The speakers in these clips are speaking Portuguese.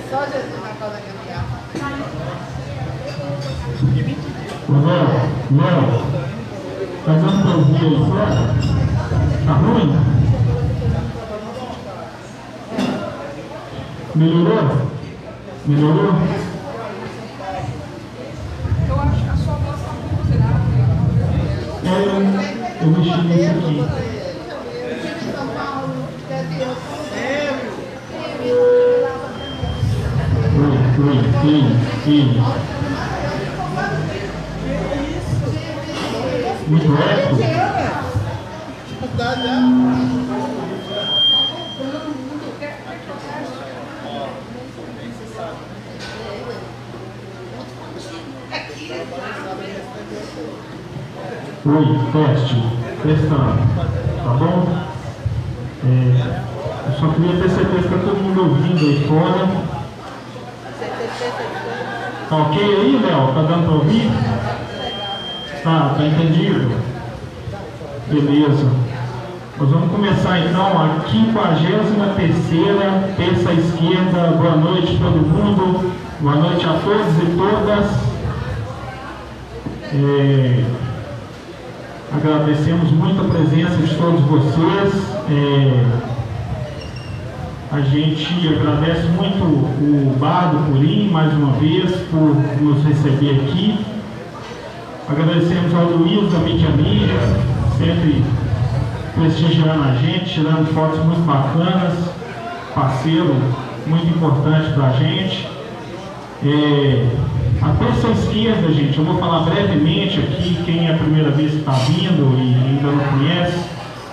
Só Jesus na causa que Léo, tá dando pra ouvir aí fora? Tá ruim? Melhorou? Melhorou? eu acho que a sua voz tá muito grave. Eu mexi nisso aqui. Sim. Muito eco? Oi, teste. Testando. Tá bom? Eu só queria ter certeza que está todo mundo ouvindo aí fora. Tá ok aí, Léo? Tá dando para ouvir? Tá entendido? Beleza. Nós vamos começar então a 53ª Terça Esquerda. Boa noite todo mundo. Boa noite a todos e todas. Agradecemos muito a presença de todos vocês. A gente agradece muito o Bardo Purim, mais uma vez, por nos receber aqui. Agradecemos ao Luiz da Mídia Mídia, sempre prestigiando a gente, tirando fotos muito bacanas, parceiro muito importante para a gente. A Terça Esquerda, gente, eu vou falar brevemente aqui, quem é a primeira vez que está vindo e ainda não conhece.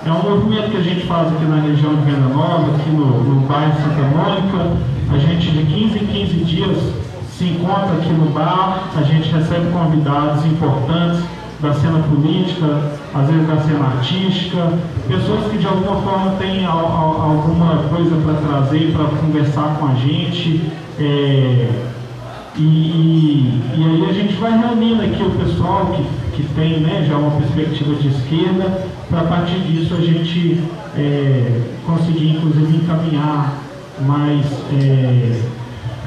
É um movimento que a gente faz aqui na região de Venda Nova, aqui no bairro Santa Mônica. A gente de 15 em 15 dias se encontra aqui no bar, a gente recebe convidados importantes da cena política, às vezes da cena artística, pessoas que de alguma forma têm alguma coisa para trazer, para conversar com a gente. E aí a gente vai reunindo aqui o pessoal que tem, né, já uma perspectiva de esquerda, para a partir disso a gente conseguir inclusive encaminhar mais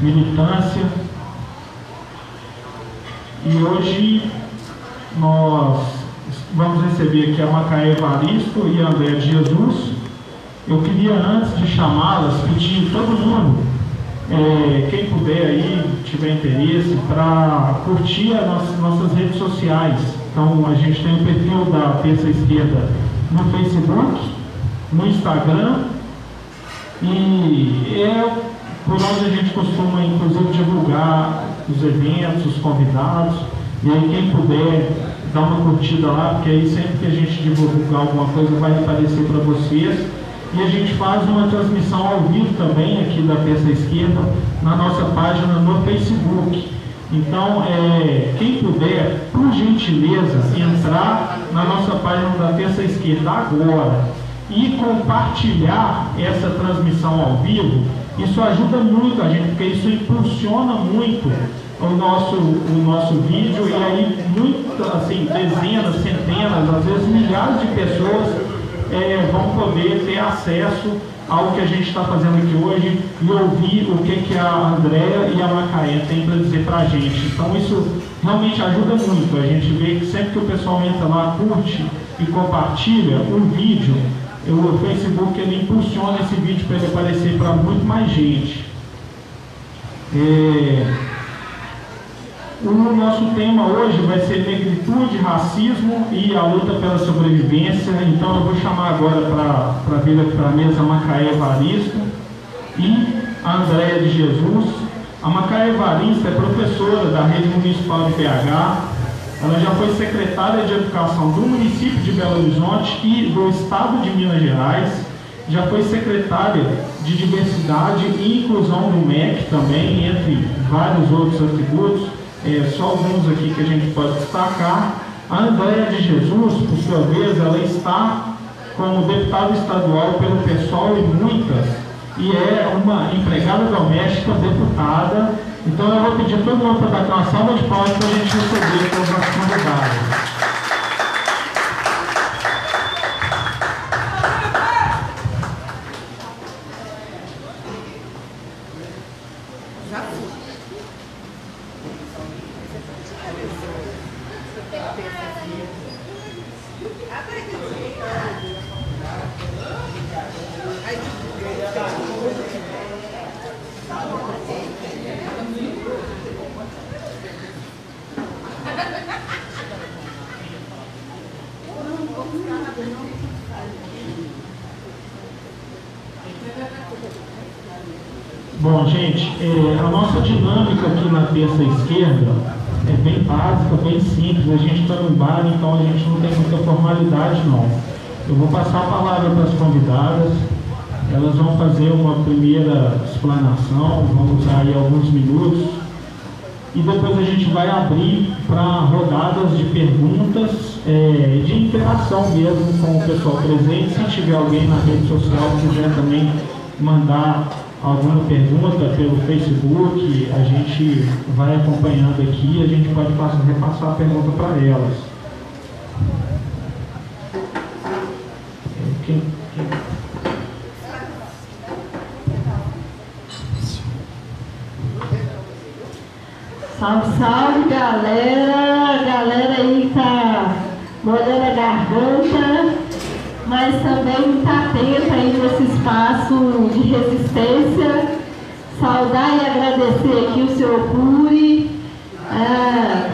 militância. E hoje nós vamos receber aqui a Macaé Evaristo e a André de Jesus. Eu queria, antes de chamá-las, pedir todo mundo, quem puder aí, tiver interesse, para curtir as nossas redes sociais. Então a gente tem o perfil da Terça Esquerda no Facebook, no Instagram, e por onde a gente costuma inclusive divulgar os eventos, os convidados. E aí quem puder dar uma curtida lá, porque aí sempre que a gente divulgar alguma coisa vai aparecer para vocês. E a gente faz uma transmissão ao vivo também aqui da Terça Esquerda na nossa página no Facebook. Então, quem puder, por gentileza, entrar na nossa página da Terça Esquerda agora e compartilhar essa transmissão ao vivo, isso ajuda muito a gente, porque isso impulsiona muito o nosso vídeo, e aí dezenas, centenas, às vezes milhares de pessoas vão poder ter acesso ao que a gente está fazendo aqui hoje e ouvir o que a Andréa e a Macaé têm para dizer para a gente. Então isso realmente ajuda muito. A gente vê que sempre que o pessoal entra lá, curte e compartilha um vídeo, o Facebook ele impulsiona esse vídeo para ele aparecer para muito mais gente. O nosso tema hoje vai ser negritude, racismo e a luta pela sobrevivência. Então eu vou chamar agora para vir aqui para a mesa a Macaé Evaristo e a Andréa de Jesus. A Macaé Evaristo é professora da Rede Municipal de BH. Ela já foi secretária de Educação do município de Belo Horizonte e do Estado de Minas Gerais. Já foi secretária de diversidade e inclusão no MEC também, entre vários outros atributos, só alguns aqui que a gente pode destacar. A Andréia de Jesus, por sua vez, ela está como deputada estadual pelo PSOL e muitas, e é uma empregada doméstica deputada. Então eu vou pedir todo mundo para dar uma salva de palmas para a gente receber todas as convidadas. Bom, gente, a nossa dinâmica aqui na terça esquerda é bem básica, bem simples. A gente está no bar, então a gente não tem muita formalidade, não. Eu vou passar a palavra para as convidadas. Elas vão fazer uma primeira explanação, vão usar aí alguns minutos. E depois a gente vai abrir para rodadas de perguntas, de interação mesmo com o pessoal presente. Se tiver alguém na rede social que quiser também mandar alguma pergunta pelo Facebook, a gente vai acompanhando aqui e a gente pode repassar a pergunta para elas. Salve, salve, galera! Galera aí tá molhando a garganta, mas também muito atenta aí nesse espaço de resistência. Saudar e agradecer aqui o senhor Cury,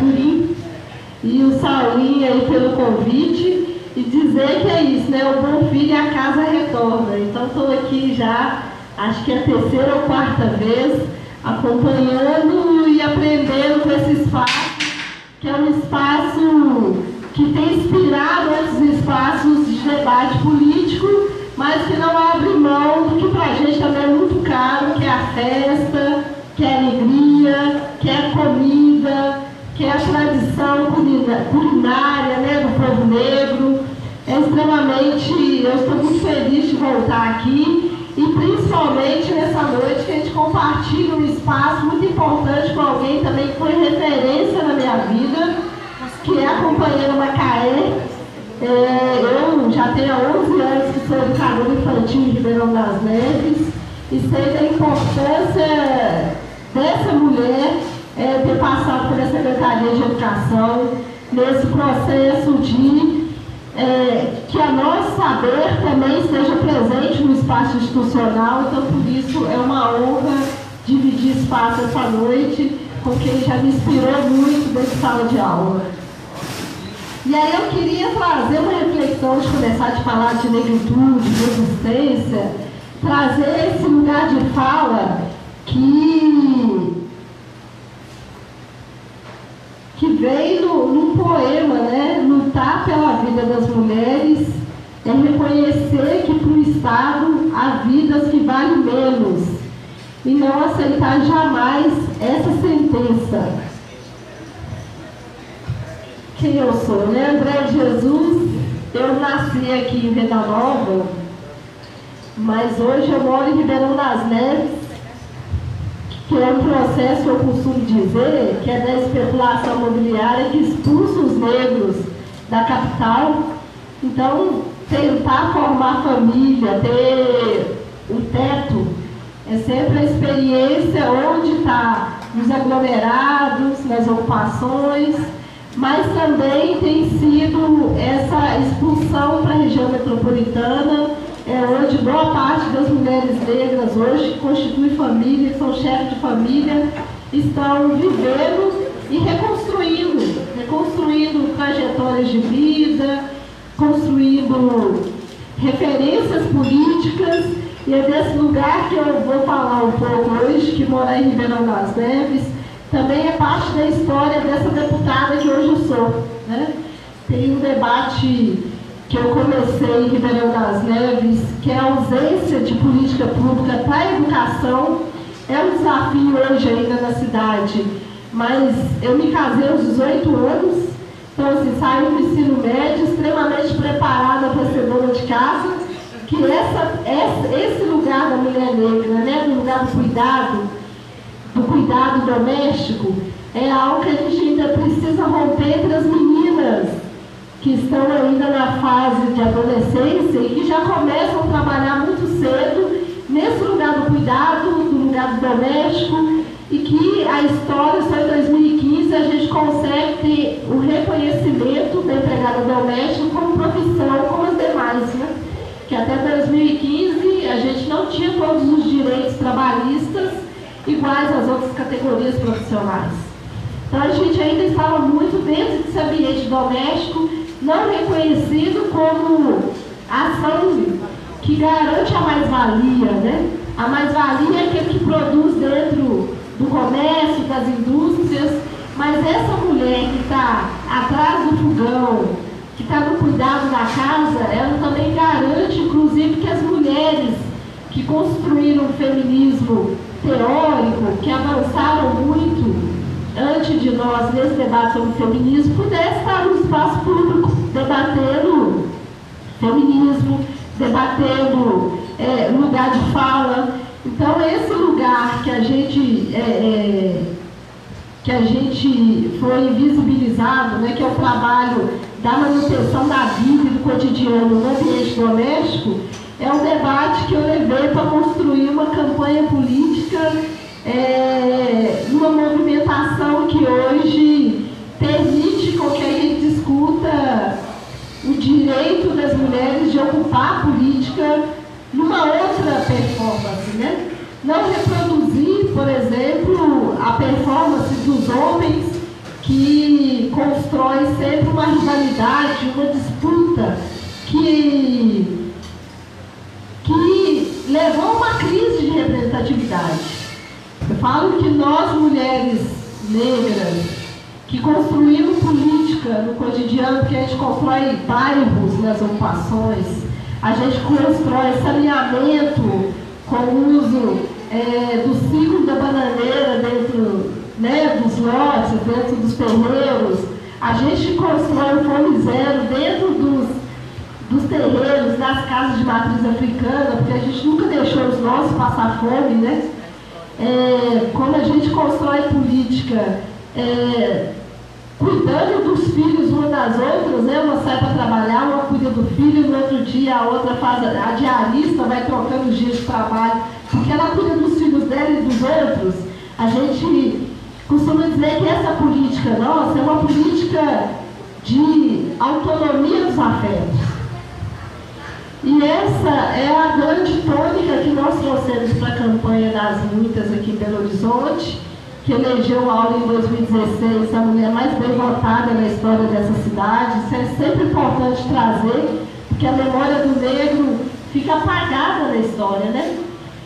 Curim e o Saulinho aí pelo convite e dizer que é isso, né? O bom filho a casa retorna. Então estou aqui já, acho que é a terceira ou quarta vez, acompanhando e aprendendo com esse espaço, que é um espaço que tem inspirado outros espaços de debate político, mas que não abre mão do que para a gente também é muito caro, que é a festa, que é a alegria, que é a comida, que é a tradição culinária, né, do povo negro. É extremamente, eu estou muito feliz de voltar aqui e principalmente nessa noite que a gente compartilha um espaço muito importante com alguém também que foi referência na minha vida, que é a companheira Macaé. Eu já tenho 11 anos que sou educadora infantil em Ribeirão das Neves e sei da importância dessa mulher ter passado pela Secretaria de Educação nesse processo de que a nosso saber também esteja presente no espaço institucional. Então, por isso, é uma honra dividir espaço essa noite com quem já me inspirou muito dessa sala de aula. E aí eu queria trazer uma reflexão de começar a falar de negritude, de resistência, trazer esse lugar de fala que veio num poema, né? Lutar pela vida das mulheres é reconhecer que para o Estado há vidas que valem menos e não aceitar jamais essa sentença. Quem eu sou, né? Andréia de Jesus, eu nasci aqui em Venda Nova, mas hoje eu moro em Ribeirão das Neves, que é um processo, eu costumo dizer, que é da especulação imobiliária que expulsa os negros da capital. Então, tentar formar família, ter o teto, é sempre a experiência onde está nos aglomerados, nas ocupações, mas também tem sido essa expulsão para a região metropolitana, onde boa parte das mulheres negras hoje que constituem família, que são chefes de família, estão vivendo e reconstruindo trajetórias de vida, construindo referências políticas, e é desse lugar que eu vou falar um pouco hoje, que mora em Ribeirão das Neves, também é parte da história dessa deputada que hoje eu sou, né? Tem um debate que eu comecei em Ribeirão das Neves, que é a ausência de política pública para a educação. É um desafio hoje ainda na cidade, mas eu me casei aos 18 anos, então assim, saí do ensino médio extremamente preparada para ser dona de casa, que esse lugar da mulher negra, né, do lugar do cuidado doméstico, é algo que a gente ainda precisa romper entre as meninas que estão ainda na fase de adolescência e que já começam a trabalhar muito cedo nesse lugar do cuidado, do lugar do doméstico, e que a história, só em 2015, a gente consegue ter o reconhecimento da empregada doméstica como profissão, como as demais, né? Que até 2015 a gente não tinha todos os direitos trabalhistas iguais às outras categorias profissionais. Então a gente ainda estava muito dentro desse ambiente doméstico, não reconhecido como ação que garante a mais-valia, né? A mais-valia é aquele que produz dentro do comércio, das indústrias, mas essa mulher que está atrás do fogão, que está no cuidado da casa, ela também garante, inclusive, que as mulheres que construíram o feminismo teórico, que avançaram muito antes de nós nesse debate sobre feminismo, pudessem estar no espaço público debatendo feminismo, debatendo lugar de fala. Então esse lugar que a gente foi visibilizado, né, que é o trabalho da manutenção da vida e do cotidiano no ambiente doméstico, é um debate que eu levei para construir uma campanha política, uma movimentação que hoje permite com que a gente discuta o direito das mulheres de ocupar a política numa outra performance, né? Não reproduzir, por exemplo, a performance dos homens que constrói sempre uma rivalidade, uma disputa que levou a uma crise de representatividade. Eu falo que nós, mulheres negras, que construímos política no cotidiano, porque a gente constrói bairros nas ocupações, a gente constrói saneamento com o uso do ciclo da bananeira dentro, né, dos lotes, dentro dos terreiros. A gente constrói o Fome Zero dentro dos terreiros, das casas de matriz africana, porque a gente nunca deixou os nossos passar fome, né? Quando a gente constrói política, cuidando dos filhos uma das outras, né? Uma sai para trabalhar, uma cuida do filho, no outro dia a outra faz, a diarista vai trocando os dias de trabalho, porque ela cuida dos filhos dela e dos outros. A gente costuma dizer que essa política nossa é uma política de autonomia dos afetos. E essa é a grande tônica que nós trouxemos para a campanha das muitas aqui em Belo Horizonte, que elegeu a Aula em 2016 a mulher mais bem votada na história dessa cidade. Isso é sempre importante trazer, porque a memória do negro fica apagada na história, né?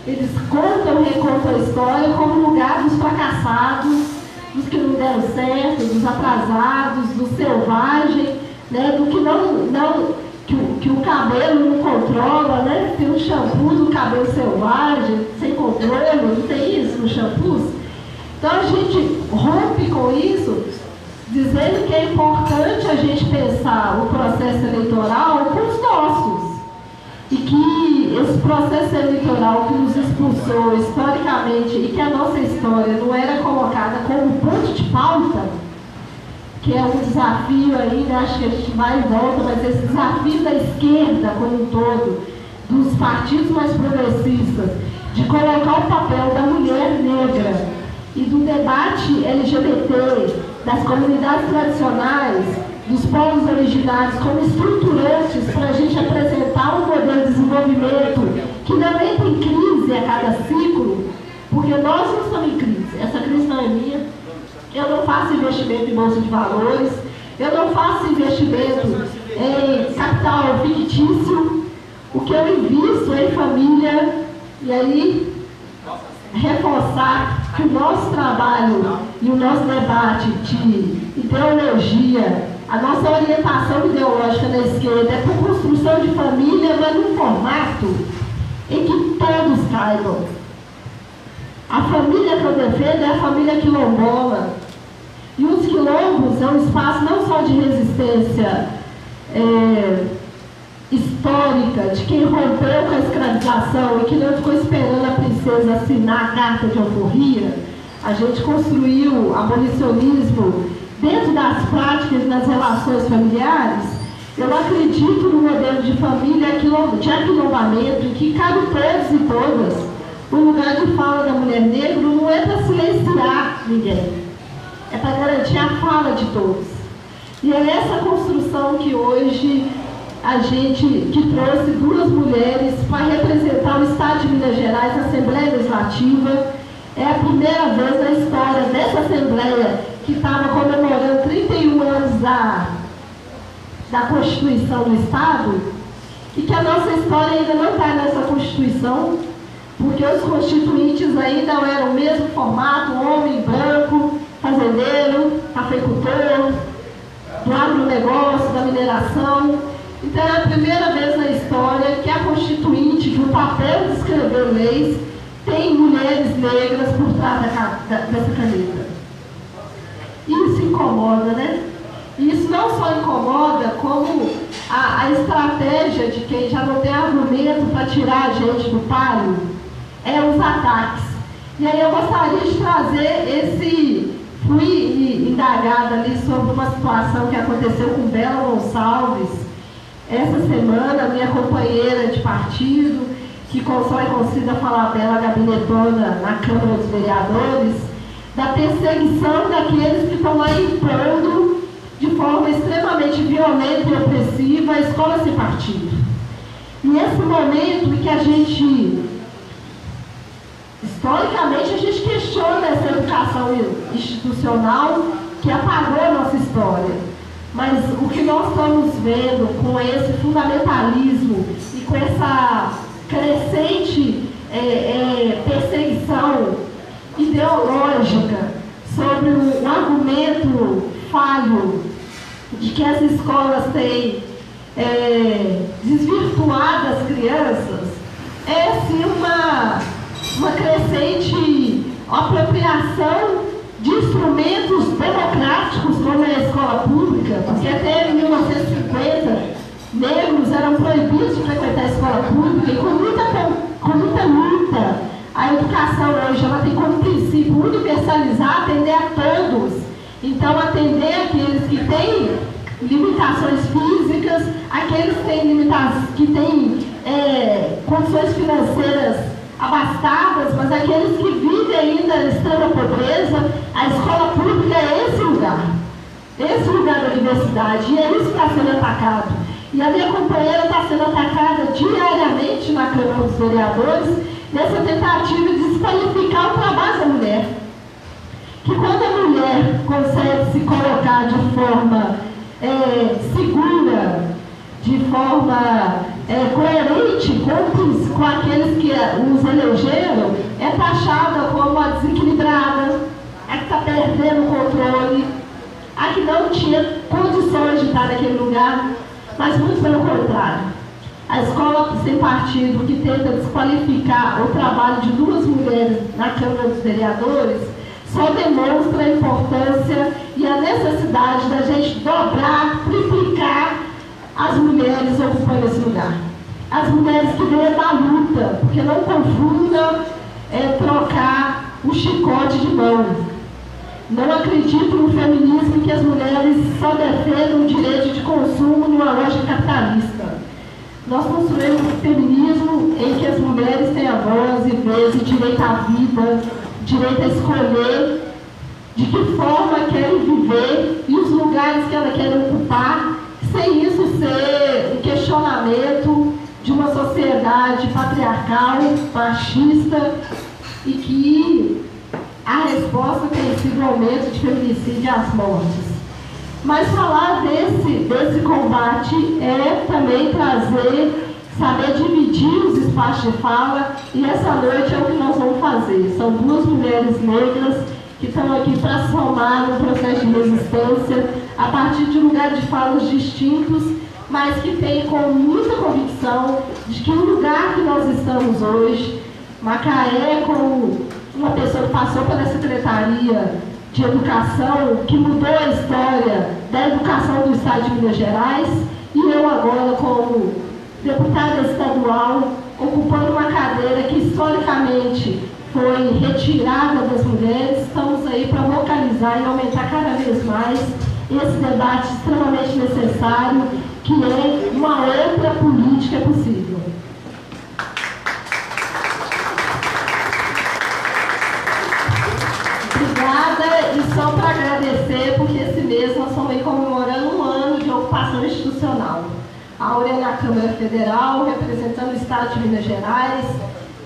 Eles contam e recontam a história como lugar dos fracassados, dos que não deram certo, dos atrasados, do selvagem, né? Do que que o cabelo não controla, né? Tem um shampoo do cabelo selvagem, sem controle, não tem isso no shampoo? Então a gente rompe com isso, dizendo que é importante a gente pensar o processo eleitoral com os nossos. E que esse processo eleitoral que nos expulsou historicamente e que a nossa história não era colocada como ponto de pauta, que é um desafio ainda, acho que a gente vai e volta, mas esse desafio da esquerda como um todo, dos partidos mais progressistas, de colocar o papel da mulher negra e do debate LGBT, das comunidades tradicionais, dos povos originários como estruturantes para a gente apresentar um modelo de desenvolvimento que não entra em crise a cada ciclo, porque nós não estamos em crise, essa crise não é minha. Eu não faço investimento em bolsa de valores, eu não faço investimento em capital fictício. O que eu invisto é em família, e aí reforçar que o nosso trabalho e o nosso debate de ideologia a nossa orientação ideológica na esquerda é por construção de família, mas num formato em que todos caibam. A família que eu defendo é a família quilombola. E os quilombos é um espaço não só de resistência histórica, de quem rompeu com a escravização e que não ficou esperando a princesa assinar a carta de alforria. A gente construiu abolicionismo dentro das práticas das relações familiares. Eu acredito no modelo de família de aquilombamento, em que cabe todos e todas. O lugar de fala da mulher negra não é para silenciar ninguém, é para garantir a fala de todos. E é essa construção que hoje que trouxe duas mulheres para representar o Estado de Minas Gerais na Assembleia Legislativa. É a primeira vez na história dessa Assembleia que estava comemorando 31 anos da Constituição do Estado, e que a nossa história ainda não está nessa Constituição, porque os constituintes ainda eram o mesmo formato, homem branco, fazendeiro, cafeicultor, do agronegócio, da mineração. Então é a primeira vez na história que a Constituinte, que o papel de escrever leis, tem mulheres negras por trás dessa caneta. Isso incomoda, né? E isso não só incomoda, como a estratégia de quem já não tem argumento para tirar a gente do páreo é os ataques. E aí eu gostaria de trazer fui indagada ali sobre uma situação que aconteceu com Bela Gonçalves essa semana, minha companheira de partido, que só é conhecida falar Bela gabinetona na Câmara dos Vereadores, da perseguição daqueles que estão lá impondo de forma extremamente violenta e opressiva a escola sem partido. E esse momento em que a gente, historicamente, a gente questiona essa educação institucional que apagou a nossa história. Mas o que nós estamos vendo com esse fundamentalismo e com essa crescente perseguição ideológica sobre um argumento falho de que as escolas têm desvirtuado as crianças, é sim uma crescente apropriação de instrumentos democráticos como é a escola pública, porque até 1950 negros eram proibidos de frequentar a escola pública, e com muita luta a educação hoje ela tem como princípio universalizar, atender a todos. Então atender aqueles que têm limitações físicas, aqueles que têm condições financeiras abastadas, mas aqueles que vivem ainda na extrema pobreza. A escola pública é esse lugar da universidade, e é isso que está sendo atacado. E a minha companheira está sendo atacada diariamente na Câmara dos Vereadores, nessa tentativa de desqualificar o trabalho da mulher. Que quando a mulher consegue se colocar de forma segura, de forma coerente com aqueles que os elegeram, é taxada como a desequilibrada, a que está perdendo o controle, a que não tinha condições de estar naquele lugar, mas muito pelo contrário. A escola sem partido, que tenta desqualificar o trabalho de duas mulheres na Câmara dos Vereadores, só demonstra a importância e a necessidade da gente dobrar, triplicar as mulheres ocupando esse lugar. As mulheres que vêm da luta, porque não confunda trocar o chicote de mão. Não acredito no feminismo que as mulheres só defendam o direito de consumo numa lógica capitalista. Nós construímos um feminismo em que as mulheres têm a voz e vez, e direito à vida, direito a escolher de que forma querem viver e os lugares que elas querem ocupar, sem isso ser um questionamento de uma sociedade patriarcal, machista, e que a resposta tem sido o aumento de feminicídio e as mortes. Mas falar desse combate é também saber dividir os espaços de fala, e essa noite é o que nós vamos fazer. São duas mulheres negras que estão aqui para somar no processo de resistência a partir de lugares de falas distintos, mas que tem com muita convicção de que o lugar que nós estamos hoje, Macaé, como uma pessoa que passou pela Secretaria de Educação, que mudou a história da educação do Estado de Minas Gerais, e eu agora como deputada estadual, ocupando uma cadeira que historicamente foi retirada das mulheres, estamos aí para localizar e aumentar cada vez mais esse debate extremamente necessário, que é uma outra política possível. Obrigada, e só para agradecer, porque esse mês nós estamos aí comemorando 1 ano de ocupação institucional. A Áurea na Câmara Federal, representando o Estado de Minas Gerais,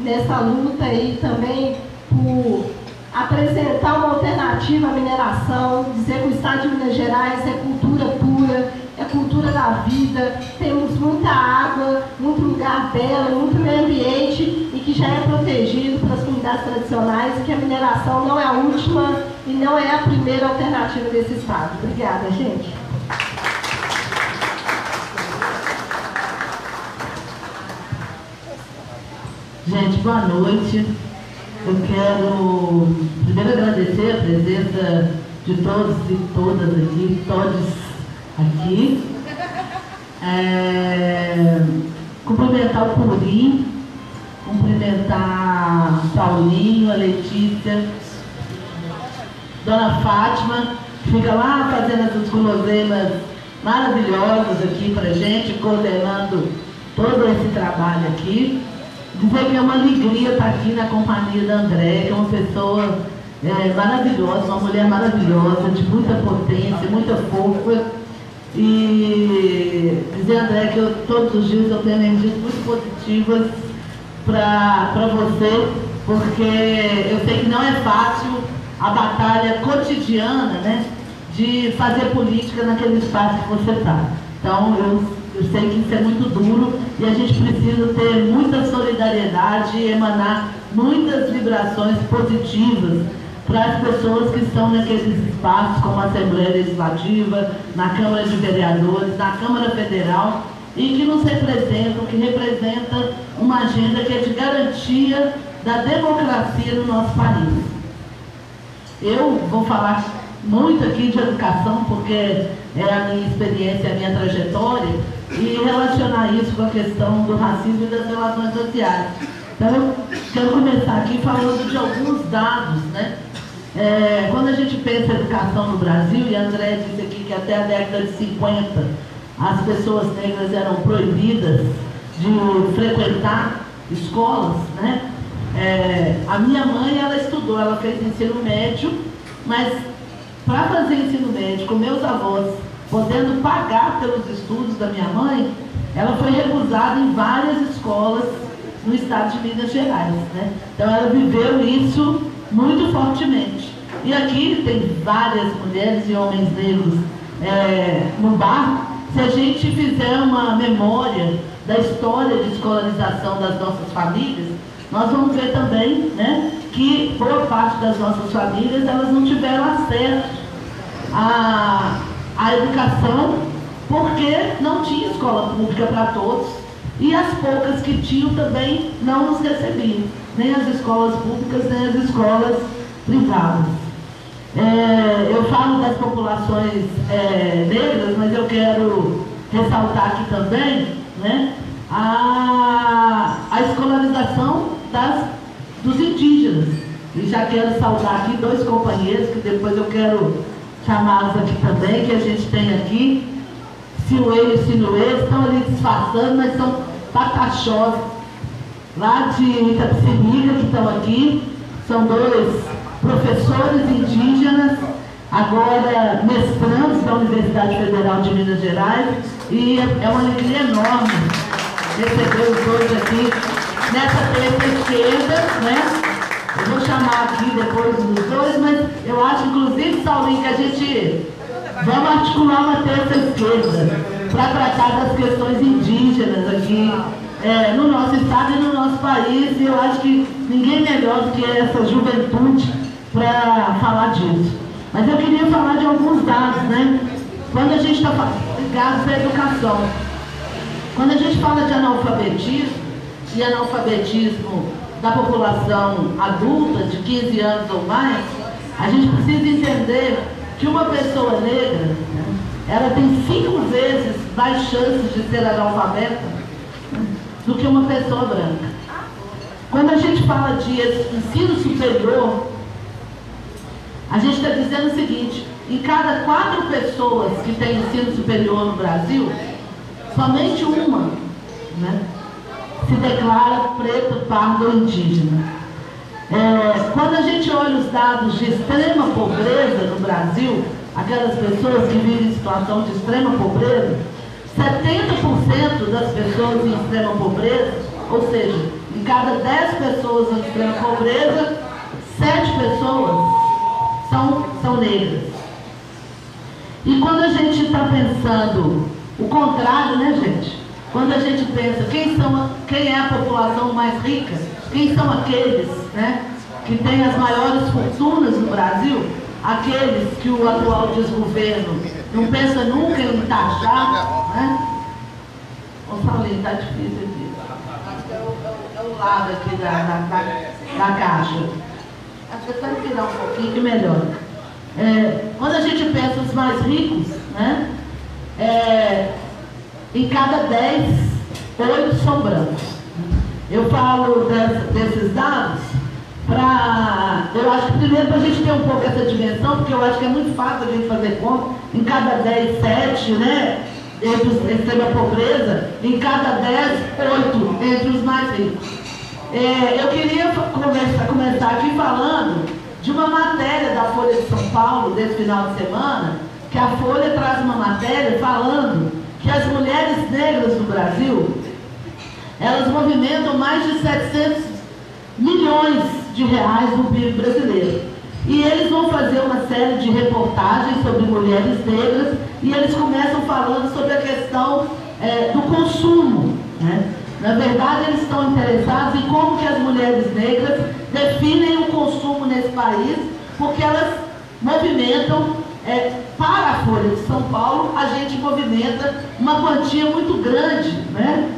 nessa luta aí também por apresentar uma alternativa à mineração, dizer que o Estado de Minas Gerais é cultura pura, é cultura da vida, temos muita água, muito lugar belo, muito meio ambiente e que já é protegido pelas comunidades tradicionais e que a mineração não é a última e não é a primeira alternativa desse Estado. Obrigada, gente. Gente, boa noite. Eu quero primeiro agradecer a presença de todos e todas aqui, todos aqui. Cumprimentar o Puri, cumprimentar Paulinho, a Letícia, Dona Fátima, que fica lá fazendo essas guloseimas maravilhosas aqui pra gente, coordenando todo esse trabalho aqui. Dizer que é uma alegria estar aqui na companhia da André, que é uma pessoa maravilhosa, uma mulher maravilhosa, de muita potência, muita força. E dizer, André, que todos os dias eu tenho energias muito positivas para você, porque eu sei que não é fácil a batalha cotidiana, né, de fazer política naquele espaço que você está. Então, eu sei que isso é muito duro e a gente precisa ter muita solidariedade e emanar muitas vibrações positivas para as pessoas que estão naqueles espaços, como a Assembleia Legislativa, na Câmara de Vereadores, na Câmara Federal, e que nos representam, que representa uma agenda que é de garantia da democracia no nosso país. Eu vou falar muito aqui de educação, porque é a minha experiência, a minha trajetória, e relacionar isso com a questão do racismo e das relações sociais. Então, eu quero começar aqui falando de alguns dados, né? Quando a gente pensa em educação no Brasil, e a André disse aqui que até a década de 50 as pessoas negras eram proibidas de frequentar escolas, né? A minha mãe, ela estudou, ela fez ensino médio, mas para fazer ensino médio com meus avós, podendo pagar pelos estudos da minha mãe, ela foi recusada em várias escolas no estado de Minas Gerais, né? Então ela viveu isso muito fortemente. E aqui tem várias mulheres e homens negros no bar. Se a gente fizer uma memória da história de escolarização das nossas famílias, nós vamos ver também, né, que boa parte das nossas famílias elas não tiveram acesso à educação porque não tinha escola pública para todos e as poucas que tinham também não nos recebiam, nem as escolas públicas, nem as escolas privadas. Eu falo das populações negras, mas eu quero ressaltar aqui também, né, a escolarização dos indígenas. E já quero saudar aqui 2 companheiros, que depois eu quero chamá-los aqui também, que a gente tem aqui, Sinuê e Sinuê, estão ali disfarçando, mas são pataxós lá de Itapecerica que estão aqui. São 2 professores indígenas, agora mestrandos da Universidade Federal de Minas Gerais, e é uma alegria enorme receber os 2 aqui nessa terça esquerda, né? Eu vou chamar aqui depois os 2, mas eu acho, inclusive, Saulinho, que a gente vamos articular uma terça esquerda para tratar das questões indígenas aqui no nosso estado e no nosso país, e eu acho que ninguém melhor do que essa juventude para falar disso. Mas eu queria falar de alguns dados, né? quando a gente está ligado à educação, quando a gente fala de analfabetismo, e analfabetismo da população adulta, de 15 anos ou mais, a gente precisa entender que uma pessoa negra, né, ela tem 5 vezes mais chances de ser analfabeta, né, do que uma pessoa branca. Quando a gente fala de ensino superior, a gente está dizendo o seguinte: em cada 4 pessoas que têm ensino superior no Brasil, somente uma, né, se declara preto, pardo ou indígena. Quando a gente olha os dados de extrema pobreza no Brasil, aquelas pessoas que vivem em situação de extrema pobreza, 70% das pessoas em extrema pobreza, ou seja, em cada 10 pessoas em extrema pobreza, 7 pessoas são negras. E quando a gente está pensando o contrário, né, gente? Quando a gente pensa quem é a população mais rica, quem são aqueles, né, que têm as maiores fortunas no Brasil, aqueles que o atual desgoverno não pensa nunca em taxar, né? Ô Saulinho, está difícil aqui. Acho que é o lado aqui da caixa. Acho que tem que tirar um pouquinho que melhor. Quando a gente pensa os mais ricos, né? Em cada 10, 8 são brancos. Eu falo desses dados eu acho que primeiro para a gente ter um pouco essa dimensão, porque eu acho que é muito fácil a gente fazer conta, em cada 10, 7, né, entre os extrema pobreza, em cada 10, 8 entre os mais ricos. Eu queria começar aqui falando de uma matéria da Folha de São Paulo, desse final de semana, que a Folha traz uma matéria falando que as mulheres negras do Brasil, elas movimentam mais de 700 milhões de reais no PIB brasileiro. E eles vão fazer uma série de reportagens sobre mulheres negras e eles começam falando sobre a questão do consumo, né? Na verdade, eles estão interessados em como que as mulheres negras definem o consumo nesse país, porque elas movimentam, para a Folha de São Paulo, a gente movimenta uma quantia muito grande, né,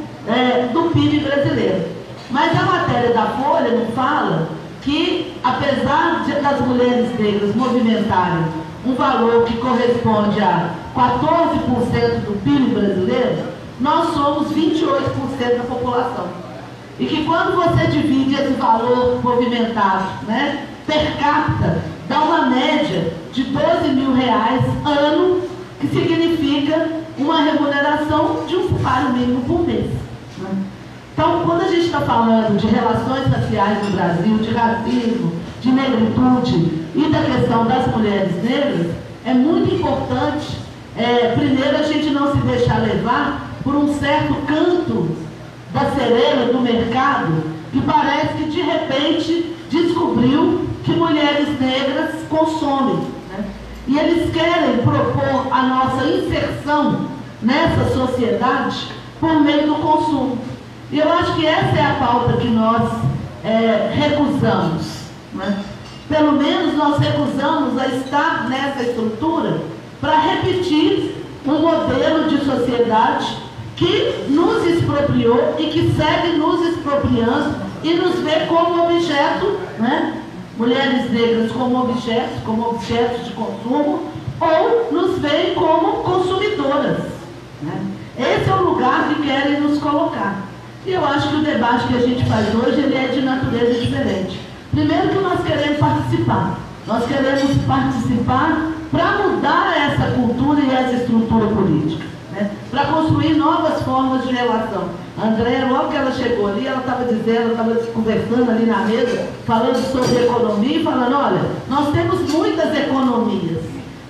do PIB brasileiro. Mas a matéria da Folha não fala que, apesar das mulheres negras movimentarem um valor que corresponde a 14% do PIB brasileiro, nós somos 28% da população. E que quando você divide esse valor movimentado, né, per capita, dá uma média de R$12.000 ano, que significa uma remuneração de um salário mínimo por mês, né? Então, quando a gente está falando de relações raciais no Brasil, de racismo, de negritude e da questão das mulheres negras, é muito importante, primeiro, a gente não se deixar levar por um certo canto da sereia do mercado, que parece que de repente descobriu que mulheres negras consomem, né? E eles querem propor a nossa inserção nessa sociedade por meio do consumo. E eu acho que essa é a pauta que nós recusamos, né? Pelo menos nós recusamos a estar nessa estrutura para repetir um modelo de sociedade que nos expropriou e que segue nos expropriando e nos vê como objeto, né? Mulheres negras como objetos de consumo, ou nos veem como consumidoras, né? Esse é o lugar que querem nos colocar. E eu acho que o debate que a gente faz hoje, ele é de natureza diferente. Primeiro que nós queremos participar. Nós queremos participar para mudar essa cultura e essa estrutura política, né? Para construir novas formas de relação. A Andréia, logo que ela chegou ali, ela estava conversando ali na mesa, falando sobre economia e falando, olha, nós temos muitas economias,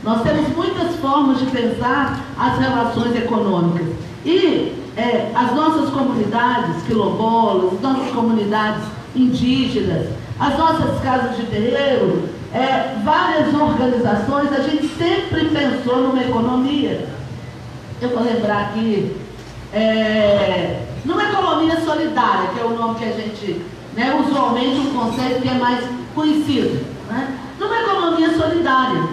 nós temos muitas formas de pensar as relações econômicas. E as nossas comunidades quilombolas, as nossas comunidades indígenas, as nossas casas de terreiro, várias organizações, a gente sempre pensou numa economia. Eu vou lembrar aqui, numa economia solidária, que é o nome que a gente, né, usualmente um conceito que é mais conhecido, né? Numa economia solidária,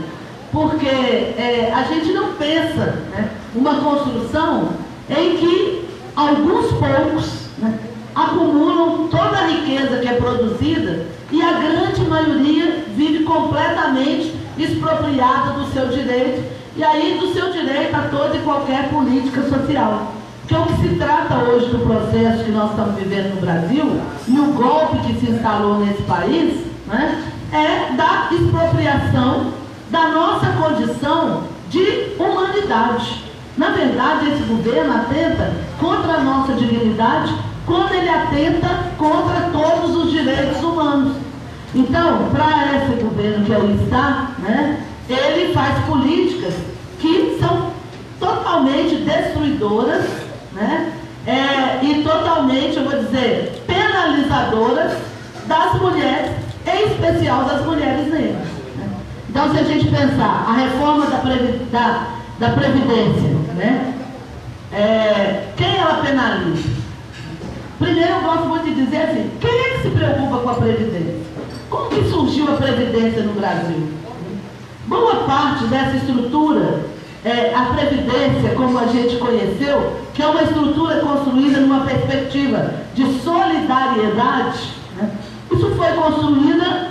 porque porque a gente não pensa, né, uma construção em que alguns poucos, né, acumulam toda a riqueza que é produzida e a grande maioria vive completamente expropriada do seu direito, e aí do seu direito a toda e qualquer política social. Porque o que se trata hoje do processo que nós estamos vivendo no Brasil, e o golpe que se instalou nesse país, né, é da expropriação da nossa condição de humanidade. Na verdade, esse governo atenta contra a nossa dignidade quando ele atenta contra todos os direitos humanos. Então, para esse governo que aí está, né, ele faz políticas que são totalmente destruidoras, né, e totalmente, eu vou dizer, penalizadoras das mulheres, em especial das mulheres negras. Né? Então, se a gente pensar a reforma da Previdência, né, quem ela penaliza? Primeiro, eu gosto muito de dizer assim, quem é que se preocupa com a Previdência? Como que surgiu a Previdência no Brasil? Boa parte dessa estrutura, a Previdência, como a gente conheceu, que é uma estrutura construída numa perspectiva de solidariedade, né? Isso foi construída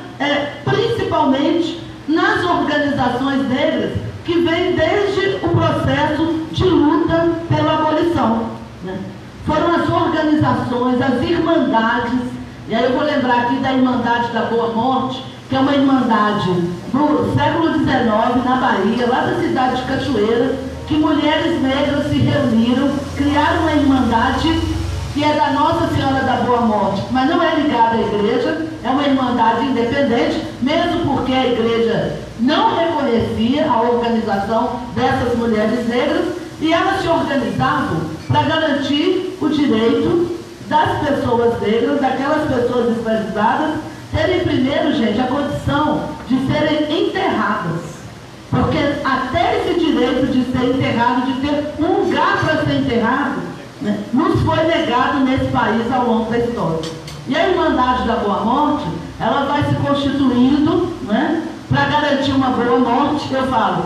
principalmente nas organizações negras, que vem desde o processo de luta pela abolição. Né? Foram as organizações, as irmandades, e aí eu vou lembrar aqui da Irmandade da Boa Morte, que é uma irmandade do século XIX, na Bahia, lá da cidade de Cachoeira, que mulheres negras se reuniram, criaram uma irmandade que é da Nossa Senhora da Boa Morte, mas não é ligada à igreja, é uma irmandade independente, mesmo porque a igreja não reconhecia a organização dessas mulheres negras, e elas se organizavam para garantir o direito das pessoas negras, daquelas pessoas escravizadas, terem primeiro, gente, a condição de serem enterradas. Porque até esse direito de ser enterrado, de ter um lugar para ser enterrado, né, nos foi negado nesse país ao longo da história. E a Irmandade da Boa Morte, ela vai se constituindo, né, para garantir uma boa morte. Eu falo,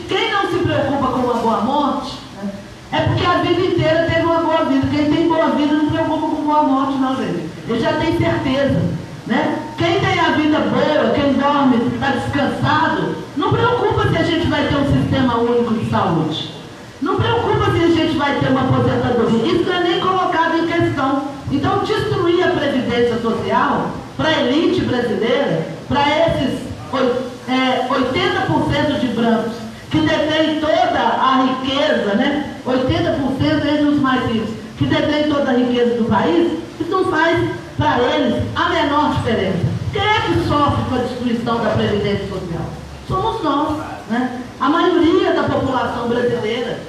quem não se preocupa com uma boa morte, né, é porque a vida inteira teve uma boa vida. Quem tem boa vida não se preocupa com boa morte, não, gente. Ele já tem certeza. Né? Quem tem a vida boa, quem dorme, está descansado, não preocupa se a gente vai ter um sistema único de saúde. Não preocupa se a gente vai ter uma aposentadoria. Isso não é nem colocado em questão. Então, destruir a Previdência Social para a elite brasileira, para esses 80% de brancos que detêm toda a riqueza, né? 80% entre os mais ricos, que detêm toda a riqueza do país, isso não faz para eles a menor diferença. Quem é que sofre com a destruição da Previdência Social? Somos nós, né? A maioria da população brasileira,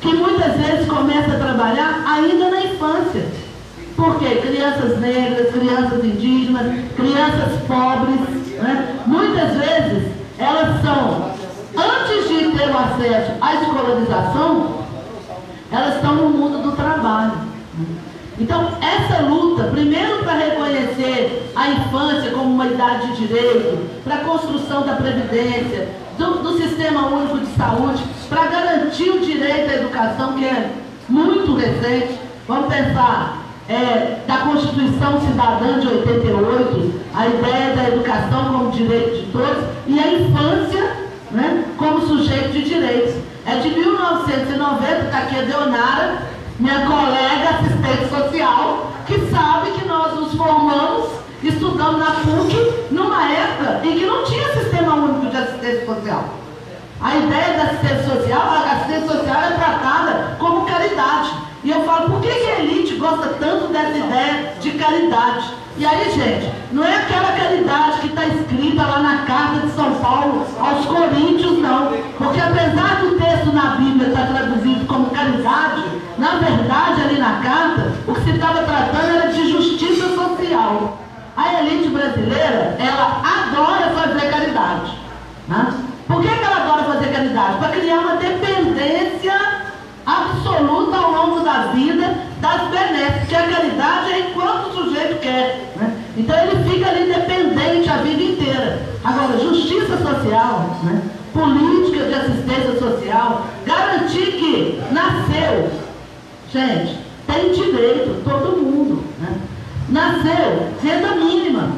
que muitas vezes começa a trabalhar ainda na infância. Por quê? Crianças negras, crianças indígenas, crianças pobres, né? Muitas vezes elas são, antes de ter o acesso à escolarização, elas estão no mundo do trabalho. Então, essa luta, primeiro para reconhecer a infância como uma idade de direito, para a construção da Previdência, do Sistema Único de Saúde, para garantir o direito à educação, que é muito recente. Vamos pensar da Constituição Cidadã de 88, a ideia da educação como direito de todos, e a infância, né, como sujeito de direitos. É de 1990, está aqui a Deonara, minha colega assistente social, que sabe que nós nos formamos, estudamos na PUC, numa época em que não tinha sistema único de assistência social. A ideia da assistência social, a assistência social é tratada como caridade. E eu falo, por que a elite gosta tanto dessa ideia de caridade? E aí, gente, não é aquela caridade que está escrita lá na Carta de São Paulo aos Coríntios, não. Porque apesar do texto na Bíblia estar traduzido como caridade, na verdade, ali na carta, o que se estava tratando era de justiça social. A elite brasileira, ela adora fazer caridade. Né? Por que ela adora fazer caridade? Para criar uma dependência absoluta ao longo da vida das benesses, porque a caridade é enquanto o sujeito quer, né? Então ele fica ali dependente a vida inteira. Agora, justiça social, né, política de assistência social, garantir que nasceu, gente, tem direito, todo mundo, né? Nasceu, renda mínima,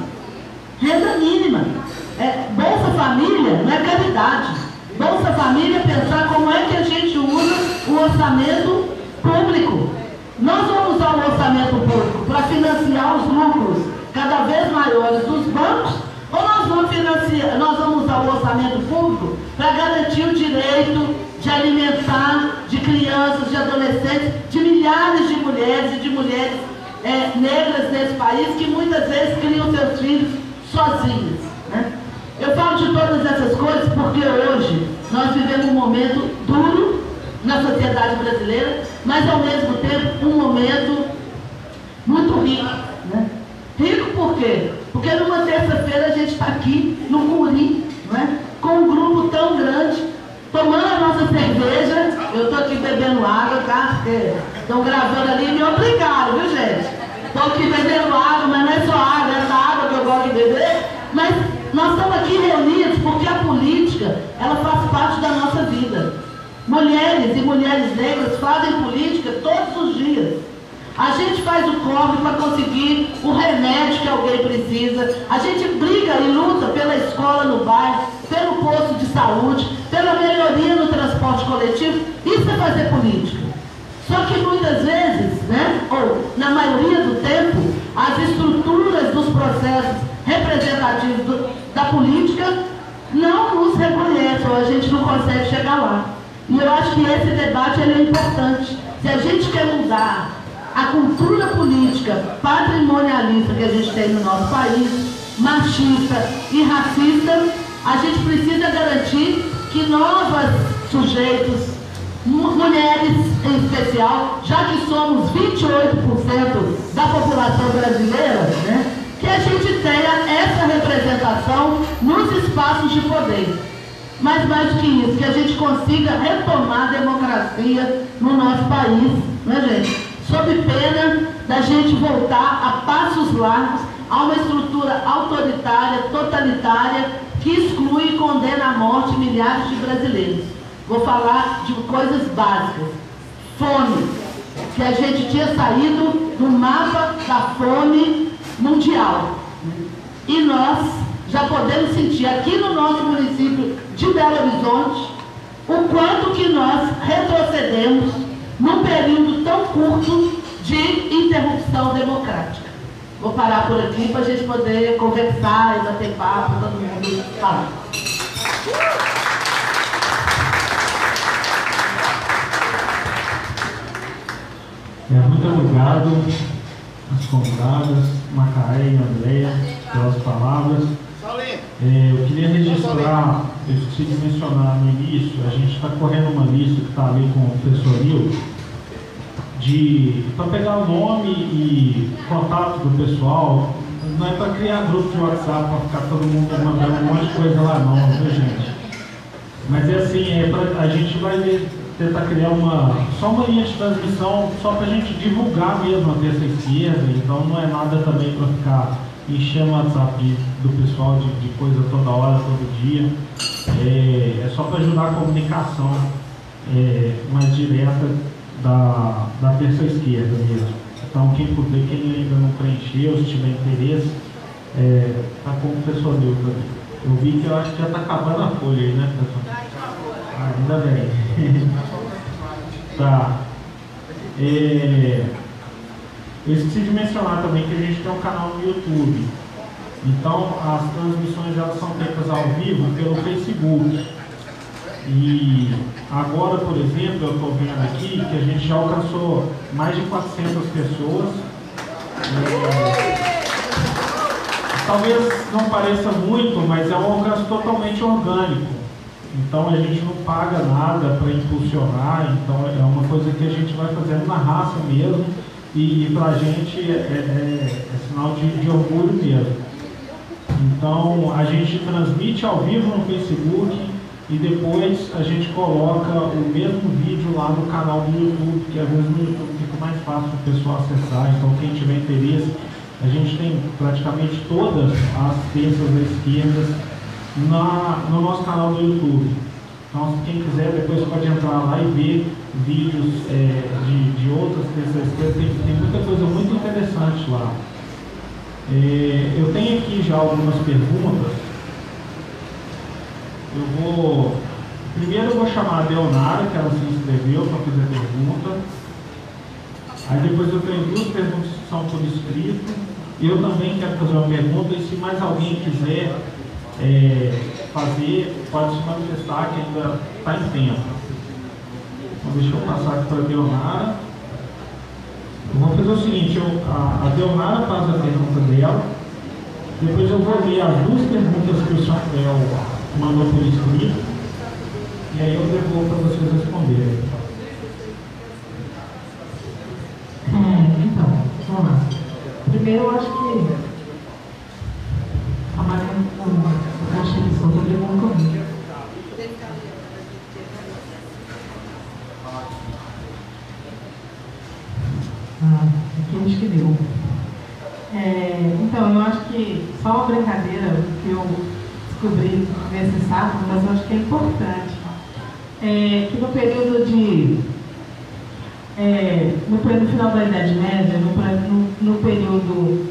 Bolsa Família não é caridade, Bolsa Família é pensar como é que a gente usa o orçamento público. Nós vamos usar o orçamento público para financiar os lucros cada vez maiores dos bancos, ou nós vamos usar o orçamento público para garantir o direito de alimentar de crianças, de adolescentes, de milhares de mulheres e de mulheres negras nesse país que muitas vezes criam seus filhos sozinhas, né? Eu falo de todas essas coisas porque hoje nós vivemos um momento duro na sociedade brasileira, mas ao mesmo tempo um momento muito rico, né? Rico por quê? Porque numa terça-feira a gente está aqui no Curi, né? Com um grupo tão grande, tomando a nossa cerveja. Eu estou aqui bebendo água, tá? Porque estão gravando ali e me obrigaram, viu, gente? Estou aqui bebendo água, mas não é só água, é essa água que eu gosto de beber. Mas nós estamos aqui reunidos porque a política, ela faz parte da nossa vida. Mulheres e mulheres negras fazem política todos os dias. A gente faz o corre para conseguir o remédio que alguém precisa. A gente briga e luta pela escola no bairro, pelo posto de saúde, pela melhoria no transporte coletivo. Isso é fazer política. Só que muitas vezes, né, ou na maioria do tempo, as estruturas dos processos representativos da política não nos reconhecem, ou a gente não consegue chegar lá. E eu acho que esse debate ele é importante. Se a gente quer mudar a cultura política patrimonialista que a gente tem no nosso país, machista e racista, a gente precisa garantir que novos sujeitos, mulheres em especial, já que somos 28% da população brasileira, né, que a gente tenha essa representação nos espaços de poder. Mas mais do que isso, que a gente consiga retomar a democracia no nosso país, né, gente? Sob pena da gente voltar a passos largos a uma estrutura autoritária, totalitária, que exclui e condena à morte milhares de brasileiros. Vou falar de coisas básicas. Fome, que a gente tinha saído do mapa da fome mundial. E nós já podemos sentir aqui no nosso município de Belo Horizonte o quanto que nós retrocedemos num período tão curto de interrupção democrática. Vou parar por aqui para a gente poder conversar e bater papo, todo mundo falar. Muito obrigado às convidadas, Macaé e Andréia, pelas palavras. Eu queria registrar, eu esqueci de mencionar no início, a gente está correndo uma lista que está ali com o professor Nil, para pegar o nome e contato do pessoal. Não é para criar grupo de WhatsApp, para ficar todo mundo mandando um monte de coisa lá não, viu, gente? Mas é assim, a gente vai tentar criar só uma linha de transmissão, só para a gente divulgar mesmo a terça esquerda, então não é nada também para ficar enchendo o WhatsApp do pessoal de coisa toda hora, todo dia. É só para ajudar a comunicação mais direta da terça esquerda mesmo. Então quem puder, quem ainda não preencheu, se tiver interesse, está com o professor Nil também. Eu vi que eu acho que já está acabando a folha aí, né, professor? Ainda bem. Tá. Eu esqueci de mencionar também que a gente tem um canal no YouTube. Então, as transmissões elas são feitas ao vivo pelo Facebook. E agora, por exemplo, eu estou vendo aqui que a gente já alcançou mais de 400 pessoas. Talvez não pareça muito, mas é um alcance totalmente orgânico. Então a gente não paga nada para impulsionar, então é uma coisa que a gente vai fazendo na raça mesmo, e para a gente é sinal de orgulho mesmo. Então a gente transmite ao vivo no Facebook e depois a gente coloca o mesmo vídeo lá no canal do YouTube, que às vezes no YouTube fica mais fácil o pessoal acessar. Então quem tiver interesse, a gente tem praticamente todas as terças da esquerda no nosso canal do YouTube. Então, quem quiser, depois pode entrar lá e ver vídeos de outras terceiras. Tem muita coisa muito interessante lá. Eu tenho aqui já algumas perguntas. Primeiro eu vou chamar a Deonara, que ela se inscreveu para fazer pergunta. Aí depois eu tenho duas perguntas que são por escrito. Eu também quero fazer uma pergunta, e se mais alguém quiser fazer, pode se manifestar, que ainda está em tempo. Então deixa eu passar aqui para a Deonara. Eu vou fazer o seguinte, a Deonara faz a pergunta dela, depois eu vou ler as duas perguntas que o Samuel mandou por escrito, e aí eu devolvo para vocês responderem. Então, vamos lá. Primeiro, eu acho que a Maria Caixa de Souza perguntou comigo. Aqui acho que deu. Então, eu acho que só uma brincadeira que eu descobri nesse sábado, mas eu acho que é importante. Que no período no final da Idade Média, no período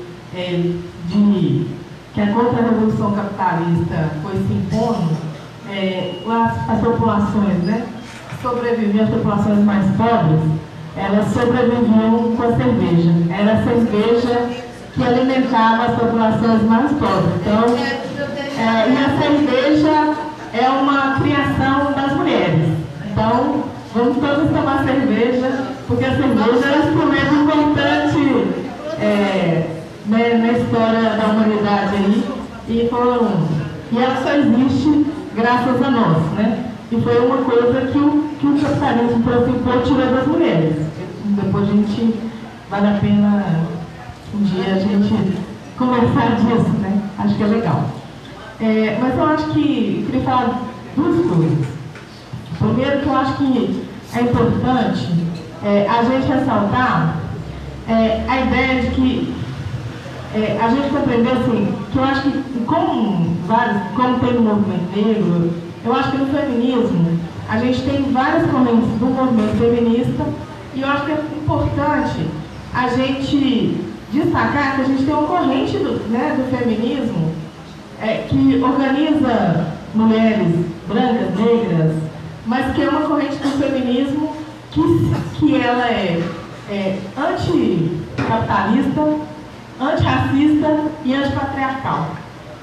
que a contra-revolução capitalista foi se impondo, as populações, né, sobreviviam, as populações mais pobres, elas sobreviviam com a cerveja. Era a cerveja que alimentava as populações mais pobres. Então, e a cerveja é uma criação das mulheres. Então, vamos todos tomar cerveja, porque a cerveja é um instrumento importante na história da humanidade aí, e ela só existe graças a nós, né? E foi uma coisa que o capitalismo tirou das mulheres. Depois vale a pena um dia a gente conversar disso, né? Acho que é legal. Mas eu acho que eu queria falar duas coisas. Primeiro, que eu acho que é importante a gente ressaltar a ideia de que a gente compreender assim, que eu acho que como tem no movimento negro, eu acho que no feminismo a gente tem várias correntes do movimento feminista, e eu acho que é importante a gente destacar que a gente tem uma corrente do feminismo que organiza mulheres brancas, negras, mas que é uma corrente do feminismo que ela é anticapitalista, antirracista e antipatriarcal.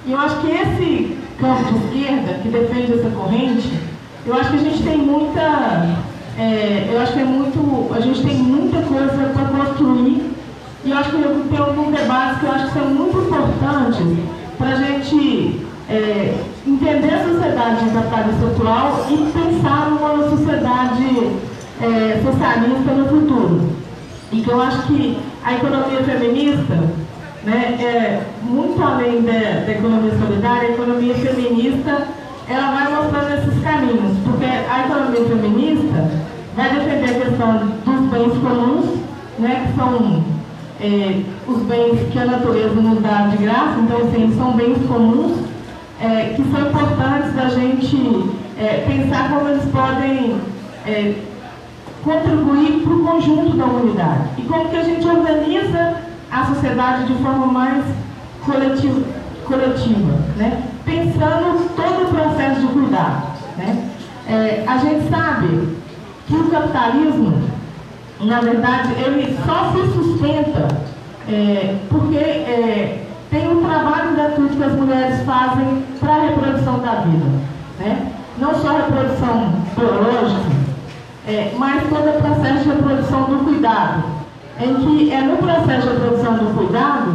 E eu acho que esse campo de esquerda que defende essa corrente, eu acho que a gente tem a gente tem muita coisa para construir, e eu acho que tem alguns debates que eu acho que são muito importantes para a gente entender a sociedade capitalista atual e pensar numa sociedade socialista no futuro. E que eu acho que a economia feminista, né, muito além da economia solidária, a economia feminista ela vai mostrando esses caminhos, porque a economia feminista vai defender a questão dos bens comuns, né, que são os bens que a natureza nos dá de graça. Então, assim, são bens comuns que são importantes da gente pensar como eles podem contribuir para o conjunto da humanidade, e como que a gente organiza a sociedade de forma mais coletiva, né? Pensando todo o processo de cuidado, né? A gente sabe que o capitalismo, na verdade, ele só se sustenta porque tem um trabalho gratuito que as mulheres fazem para a reprodução da vida, né? Não só a reprodução biológica, mas todo o processo de reprodução do cuidado, em que é no processo de reprodução do cuidado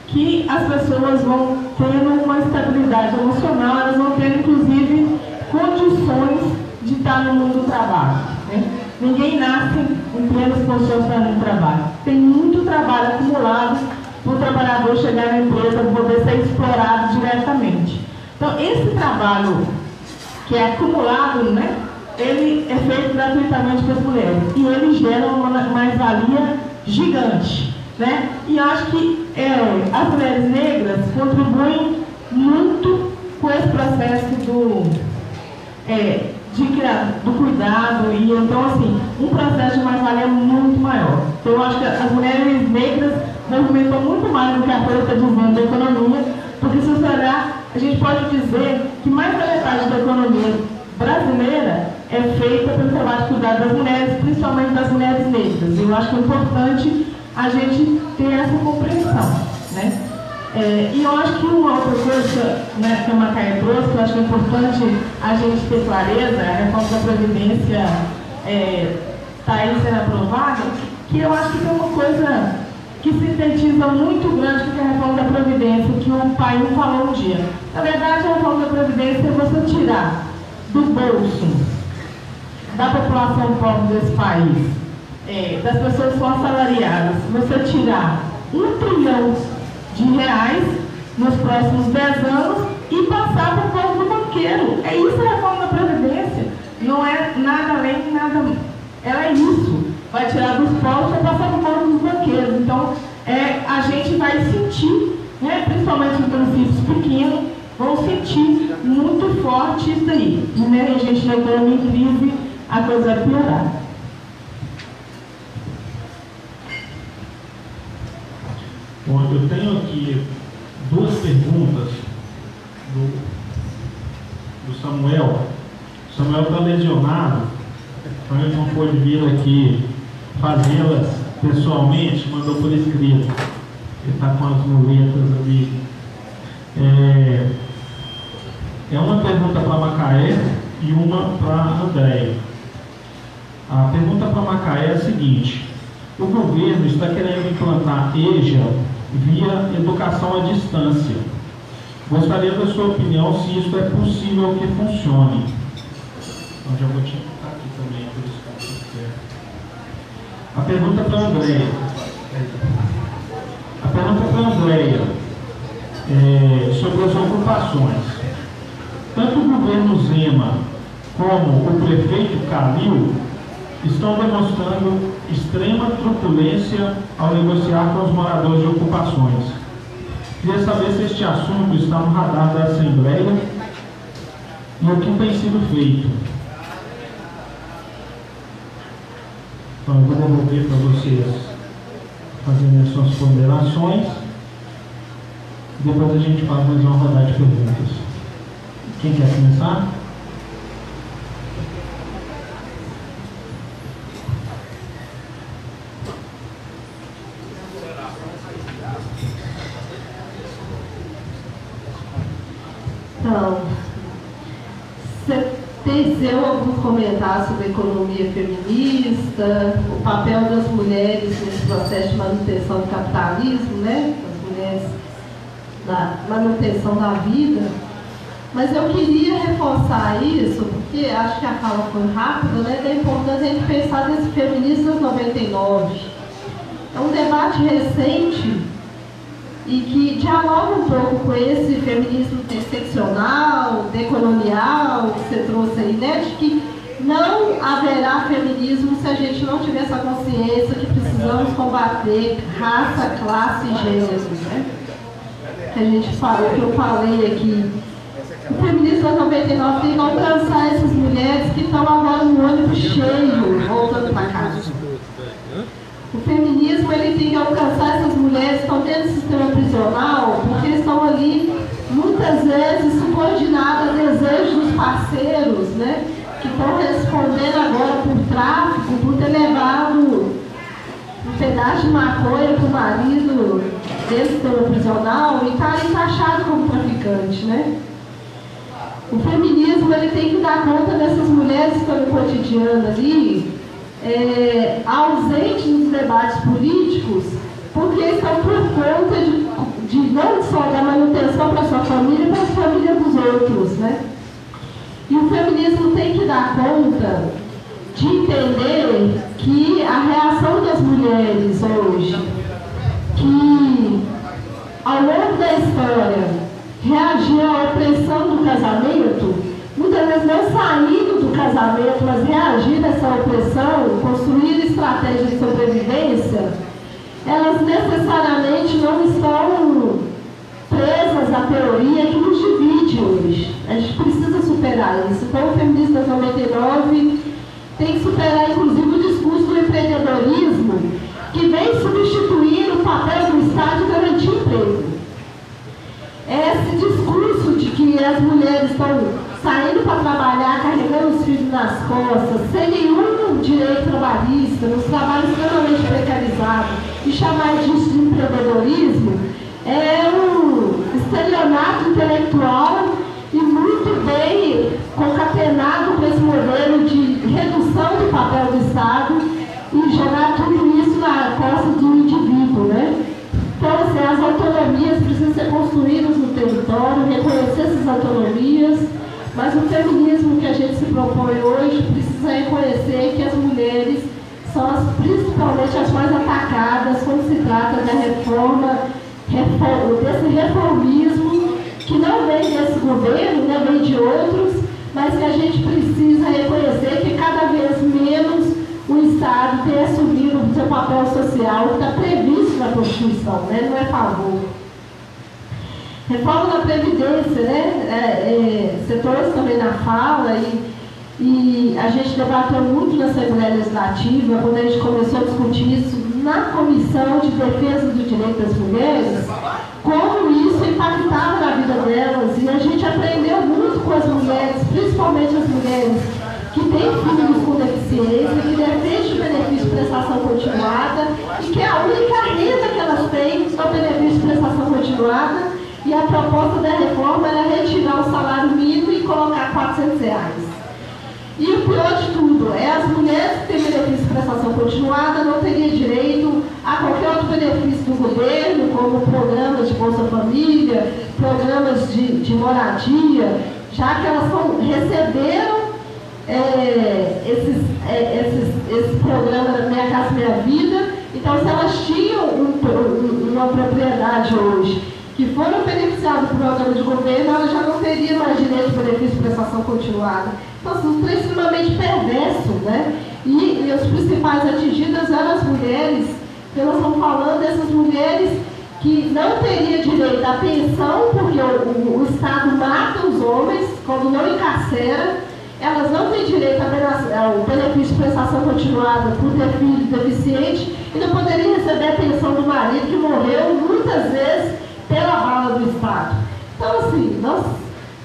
que as pessoas vão tendo uma estabilidade emocional, elas vão ter, inclusive, condições de estar no mundo do trabalho, né? Ninguém nasce em plenas condições para ir no trabalho. Tem muito trabalho acumulado para o trabalhador chegar na empresa e poder ser explorado diretamente. Então, esse trabalho que é acumulado, né, ele é feito gratuitamente pelas mulheres, e ele gera uma mais-valia gigante, né? E acho que as mulheres negras contribuem muito com esse processo do cuidado, e então assim, um processo de mais-valia muito maior. Então eu acho que as mulheres negras movimentam muito mais do que a coisa está dizendo da economia, porque se você olhar, a gente pode dizer que mais da metade da economia brasileira é feita pelo trabalho de cuidado das mulheres, principalmente das mulheres negras. E eu acho que é importante a gente ter essa compreensão, né? E eu acho que uma outra coisa, né, que a Macaé trouxe, que eu acho que é importante a gente ter clareza, a reforma da Previdência está aí sendo aprovada, que eu acho que tem uma coisa que sintetiza muito grande que é a reforma da Previdência, que o pai falou um dia. Na verdade, a reforma da Previdência é você tirar do bolso da população pobre desse país, das pessoas que são assalariadas, você tirar R$1 trilhão nos próximos 10 anos e passar por causa do banqueiro. É isso a reforma da Previdência. Não é nada além, nada. Ela é isso. Vai tirar dos pobres e passar por causa dos banqueiros. Então, a gente vai sentir, né, principalmente os municípios pequenos, vão sentir muito forte isso aí. Né? A gente na economia em crise, a coisa vai piorar. Bom, eu tenho aqui duas perguntas do Samuel. O Samuel está lesionado, então ele não pôde vir aqui fazê-las pessoalmente, mandou por escrito. Ele está com as muletas ali. É uma pergunta para a Macaé e uma para a Andréia. A pergunta para a Macaé é a seguinte: o governo está querendo implantar EJA via educação à distância. Gostaria da sua opinião se isso é possível que funcione. Então já vou te botar aqui também, por isso que eu a pergunta para a Andréia. A pergunta para a Andréia é sobre as ocupações. Tanto o governo Zema como o prefeito Calil estão demonstrando extrema truculência ao negociar com os moradores de ocupações. Queria saber se este assunto está no radar da Assembleia e o que tem sido feito. Então, eu vou devolver para vocês fazerem as suas ponderações. Depois a gente faz mais uma rodada de perguntas. Quem quer começar? Então, você teceu alguns comentários sobre a economia feminista, o papel das mulheres nesse processo de manutenção do capitalismo, né? As mulheres na manutenção da vida. Mas eu queria reforçar isso, porque acho que a fala foi rápida, né? Da importância de pensar nesse feminismo das 99. É um debate recente e que dialoga um pouco com esse feminismo interseccional, decolonial, que você trouxe aí, né? De que não haverá feminismo se a gente não tiver essa consciência que precisamos combater raça, classe e gênero, né? Que a gente falou, que eu falei aqui. O feminismo das 99 tem que alcançar essas mulheres que estão agora no ônibus cheio, voltando para casa. O feminismo ele tem que alcançar essas mulheres que estão dentro do sistema prisional, porque estão ali, muitas vezes, subordinadas a desejos dos parceiros, né? Que estão respondendo agora por tráfico, por ter levado um pedaço de maconha para o marido dentro do sistema prisional e está encaixado como traficante, né? O feminismo ele tem que dar conta dessas mulheres que estão no cotidiano ali, ausentes nos debates políticos, porque estão por conta de não só da manutenção para a sua família, mas para a família dos outros, né? E o feminismo tem que dar conta de entender que a reação das mulheres hoje, que ao longo da história reagir à opressão do casamento, muitas vezes não saindo do casamento, mas reagir a essa opressão, construir estratégias de sobrevivência, elas necessariamente não estão presas à teoria que nos divide hoje. gente precisa superar isso. Então, o Feminismo das 99 tem que superar, inclusive, o discurso do empreendedorismo, que vem substituir o papel do Estado de garantir emprego. Esse discurso de que as mulheres estão saindo para trabalhar, carregando os filhos nas costas, sem nenhum direito trabalhista, nos trabalhos extremamente precarizados, e chamar disso de empreendedorismo, é um estelionato intelectual e muito bem concatenado com esse modelo de redução do papel do Estado e jogar tudo isso na costa do indivíduo, né? Então, assim, as autonomias precisam ser construídas no território, reconhecer essas autonomias, mas o feminismo que a gente se propõe hoje precisa reconhecer que as mulheres são principalmente as mais atacadas quando se trata da desse reformismo, que não vem desse governo, né, vem de outros, mas que a gente precisa reconhecer que cada vez menos o Estado tem assumido o seu papel social, que está previsto na Constituição, né, não é favor. Reforma da Previdência, né, você trouxe também na fala, e a gente debateu muito na Assembleia Legislativa, quando a gente começou a discutir isso na Comissão de Defesa do Direito das Mulheres, como isso impactava na vida delas, e a gente aprendeu muito com as mulheres, principalmente as mulheres que têm filhos com deficiência, que defendem o benefício de prestação continuada, e que é a única renda que elas têm é o benefício de prestação continuada, e a proposta da reforma era retirar o salário mínimo e colocar R$400. E o pior de tudo, as mulheres que têm benefício de prestação continuada não teriam direito a qualquer outro benefício do governo, como programas de Bolsa Família, programas de moradia, já que elas receberam esse programa da Minha Casa Minha Vida. Então, se elas tinham uma propriedade hoje que foram beneficiadas por programa de governo, elas já não teriam mais direito de benefício de prestação continuada. Então, isso é extremamente perverso, né? E as principais atingidas eram as mulheres, porque nós estamos falando dessas mulheres que não teriam direito à pensão, porque o Estado mata os homens quando não encarcera, elas não têm direito ao benefício de prestação continuada por ter filho deficiente e não poderiam receber a pensão do marido que morreu muitas vezes pela bala do Estado. Então, assim, nós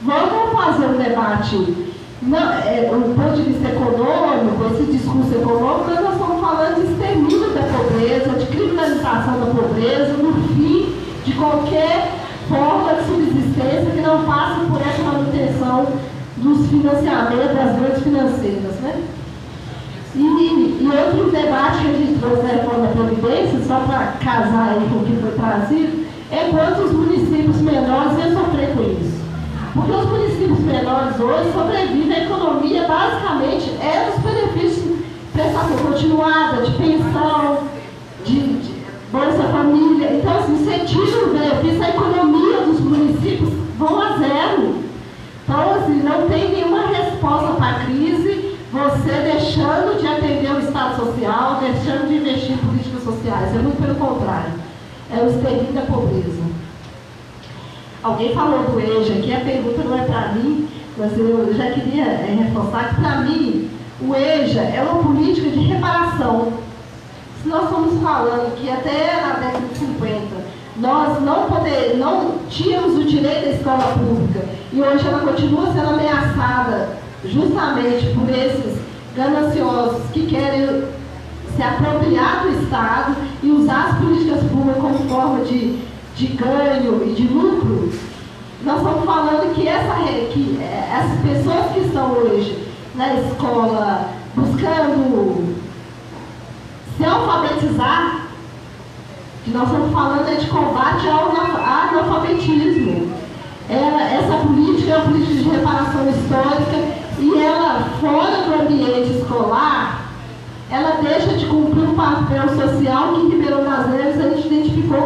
vamos fazer um debate, do ponto de vista econômico, esse discurso econômico, nós estamos falando de extermínio da pobreza, de criminalização da pobreza, no fim de qualquer forma de subsistência que não passe por essa manutenção dos financiamentos, das grandes financeiras, né? E outro debate que a gente trouxe na reforma da Previdência, só para casar aí com o que foi trazido, é quantos municípios menores iam sofrer com isso. Porque os municípios menores hoje sobrevivem à economia, basicamente, dos benefícios de prestação continuada, de pensão, de Bolsa Família. Então, assim, você tira o benefício, a economia dos municípios vão a zero. Então, assim, não tem nenhuma resposta para a crise, você deixando de atender o Estado Social, deixando de investir em políticas sociais. É muito pelo contrário. É o extermínio da pobreza. Alguém falou do EJA aqui, a pergunta não é para mim, mas eu já queria reforçar que, para mim, o EJA é uma política de reparação. Se nós estamos falando que até na década de 50 nós não tínhamos o direito à escola pública e hoje ela continua sendo ameaçada justamente por esses gananciosos que querem se apropriar do Estado e usar as políticas públicas como forma de ganho e de lucro, nós estamos falando que essas pessoas que estão hoje na escola buscando se alfabetizar, que nós estamos falando de combate ao analfabetismo. Essa política é uma política de reparação histórica e ela, fora do ambiente escolar, ela deixa de cumprir um papel social que em Ribeirão das Neves a gente identificou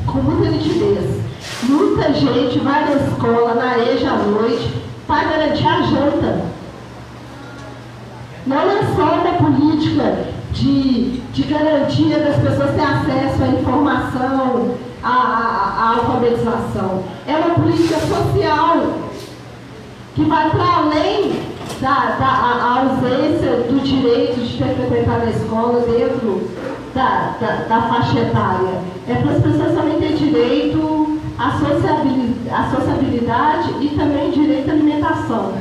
com muita nitidez. Muita gente vai na escola, na EJA à noite, para garantir a janta. Não é só uma política de garantia das pessoas terem acesso à informação, à alfabetização. É uma política social que vai para além da ausência do direito de ter frequentado a escola dentro da faixa etária. É para as pessoas também terem direito à sociabilidade e também direito à alimentação.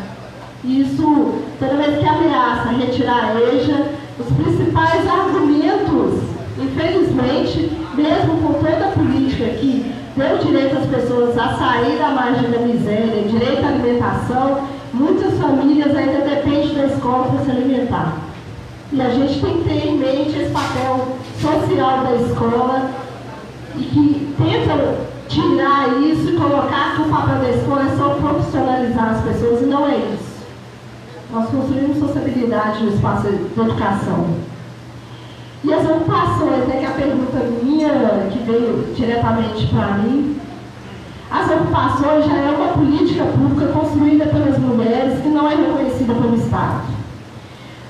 Isso, toda vez que ameaça retirar a EJA, os principais argumentos, infelizmente, mesmo com toda a política que deu direito às pessoas a sair da margem da miséria, direito à alimentação, muitas famílias ainda dependem da escola para se alimentar. E a gente tem que ter em mente esse papel social da escola e que tentam tirar isso e colocar que o papel da escola é só profissionalizar as pessoas, e não é isso. Nós construímos sociabilidade no espaço da educação. E as ocupações, né, que é a pergunta minha, que veio diretamente para mim, as ocupações já é uma política pública construída pelas mulheres que não é reconhecida pelo Estado.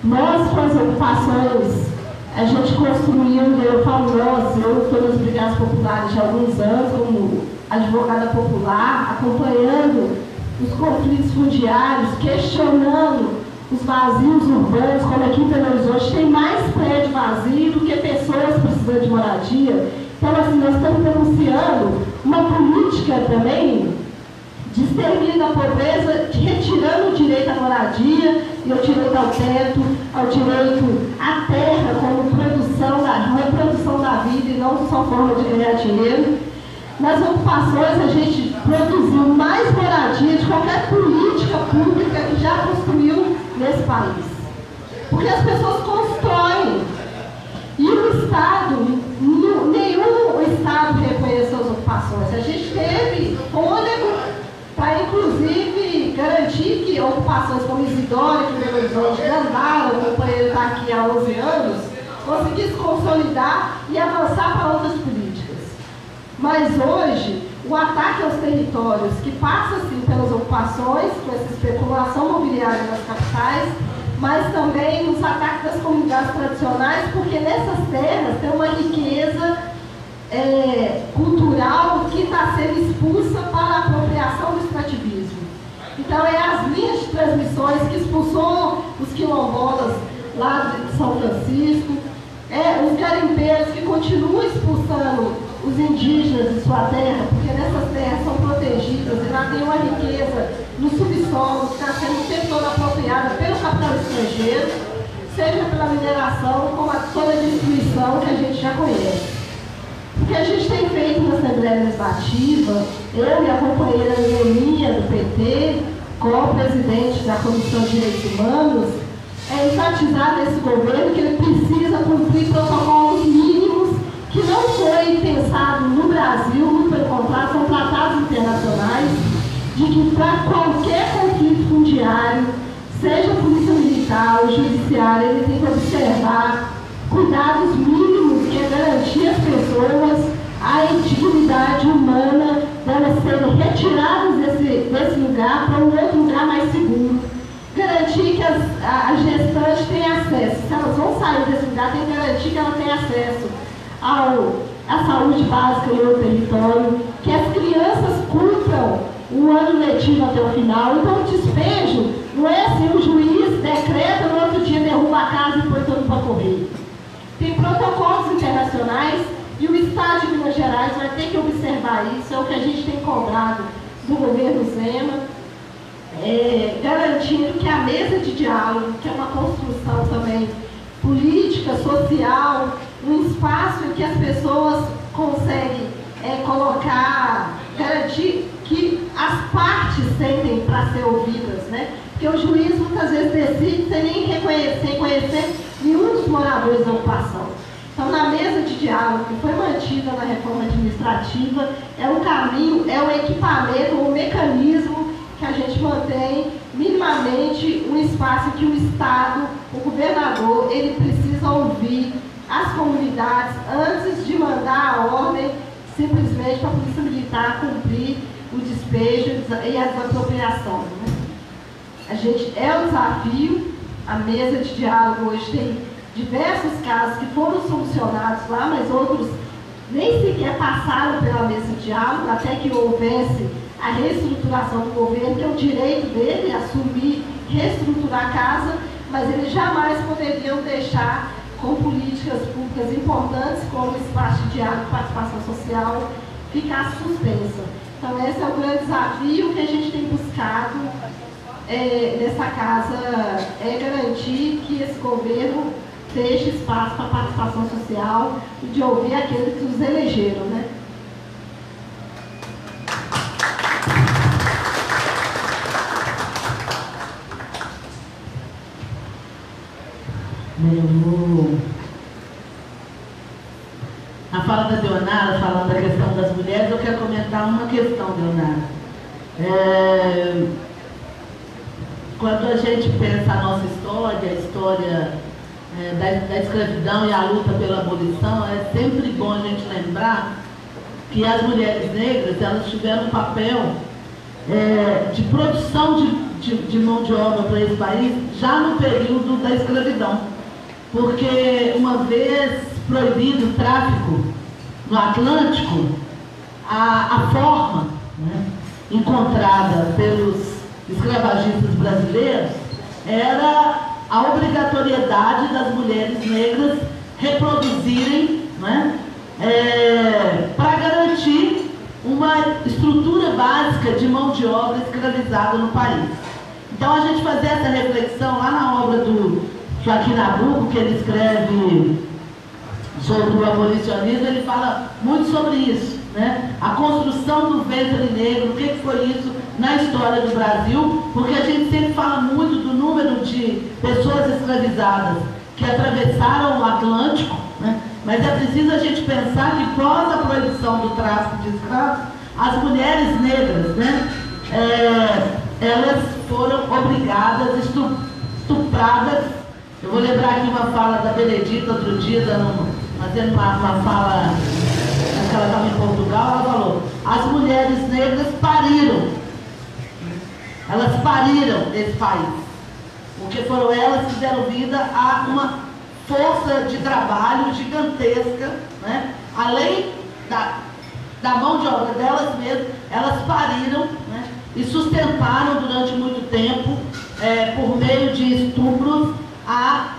Nós, com as ocupações, a gente construiu, eu falo nós, eu estou nas brigadas populares já há alguns anos, como advogada popular, acompanhando os conflitos fundiários, questionando os vazios urbanos, como aqui em Belo Horizonte tem mais prédio vazio do que pessoas precisando de moradia. Então, assim, nós estamos denunciando uma política também de extermínio da pobreza, retirando o direito à moradia e o direito ao teto, ao direito à terra como reprodução da vida e não só forma de ganhar dinheiro. Nas ocupações, a gente produziu mais moradia de qualquer política pública que já construiu nesse país. Porque as pessoas constroem. E o Estado, nenhum Estado reconheceu as ocupações. A gente teve fôlego para, inclusive, garantir que ocupações como Isidoro, que Belo Horizonte, Gandara, o companheiro está aqui há 11 anos, conseguisse consolidar e avançar para outras políticas. Mas hoje, o ataque aos territórios, que passa sim pelas ocupações, com essa especulação mobiliária nas capitais, mas também nos ataques das comunidades tradicionais, porque nessas terras tem uma riqueza cultural que está sendo expulsa para a apropriação do extrativismo. Então, é as linhas de transmissões que expulsou os quilombolas lá de São Francisco, os garimpeiros que continuam expulsando os indígenas de sua terra, porque nessas terras são protegidas e lá tem uma riqueza no subsolo que está sendo o tempo todo apropriada pelo capital estrangeiro, seja pela mineração, como toda a destruição que a gente já conhece. O que a gente tem feito na Assembleia Legislativa, eu e a companheira Leoninha do PT, co-presidente da Comissão de Direitos Humanos, é enfatizar nesse governo que ele precisa cumprir protocolos mínimos que não foi pensado no Brasil, muito pelo contrário, são tratados internacionais, de que para qualquer conflito fundiário, seja a polícia militar ou judiciária, ele tem que observar cuidados mínimos, que é garantir às pessoas a dignidade humana delas serem retiradas desse lugar para um outro lugar mais seguro. Garantir que a gestante tenha acesso. Se elas vão sair desse lugar, tem que garantir que ela tenha acesso à saúde básica no território, que as crianças cumpram o ano letivo até o final. Então, o despejo não é assim, o juiz decreta, no outro dia derruba a casa e põe todo para correr. Tem protocolos internacionais e o Estado de Minas Gerais vai ter que observar isso, é o que a gente tem cobrado do governo Zema, garantindo que a mesa de diálogo, que é uma construção também política, social, um espaço em que as pessoas conseguem garantir que as partes sentem para ser ouvidas, né? Porque o juiz muitas vezes decide sem conhecer nenhum dos moradores da ocupação. Então, na mesa de diálogo que foi mantida na reforma administrativa, é o caminho, é o equipamento, o mecanismo que a gente mantém minimamente um espaço em que o Estado, o governador, ele precisa ouvir as comunidades antes de mandar a ordem simplesmente para a Polícia Militar cumprir o despejo e a desapropriação. Né? É um desafio, a mesa de diálogo hoje tem diversos casos que foram solucionados lá, mas outros nem sequer passaram pela mesa de diálogo, até que houvesse a reestruturação do governo, que é o direito dele assumir, reestruturar a casa, mas eles jamais poderiam deixar com políticas públicas importantes, como o espaço de diálogo e participação social, ficar suspensa. Então, esse é o grande desafio que a gente tem buscado nessa casa, é garantir que esse governo deixe espaço para a participação social e de ouvir aqueles que os elegeram, né? A fala da Leonara, falando da questão das mulheres, eu quero comentar uma questão, Leonara. Quando a gente pensa a nossa história, a história da escravidão e a luta pela abolição, é sempre bom a gente lembrar que as mulheres negras, elas tiveram um papel de produção de mão de obra para esse país já no período da escravidão. Porque uma vez proibido o tráfico no Atlântico, a forma, né, encontrada pelos escravagistas brasileiros era a obrigatoriedade das mulheres negras reproduzirem, né, para garantir uma estrutura básica de mão de obra escravizada no país. Então a gente fazia essa reflexão lá na obra do Joaquim Nabuco, que ele escreve sobre o abolicionismo, ele fala muito sobre isso, né? A construção do ventre negro, o que foi isso na história do Brasil, porque a gente sempre fala muito do número de pessoas escravizadas que atravessaram o Atlântico, né? Mas é preciso a gente pensar que pós a proibição do tráfico de escravos, as mulheres negras, né, elas foram obrigadas, estupradas. Eu vou lembrar aqui uma fala da Benedita outro dia, fazendo uma fala, acho que ela estava em Portugal, ela falou: as mulheres negras pariram. Elas pariram esse país. Porque foram elas que deram vida a uma força de trabalho gigantesca, né? Além da mão de obra delas mesmas, elas pariram, né? E sustentaram durante muito tempo, por meio de estupros, a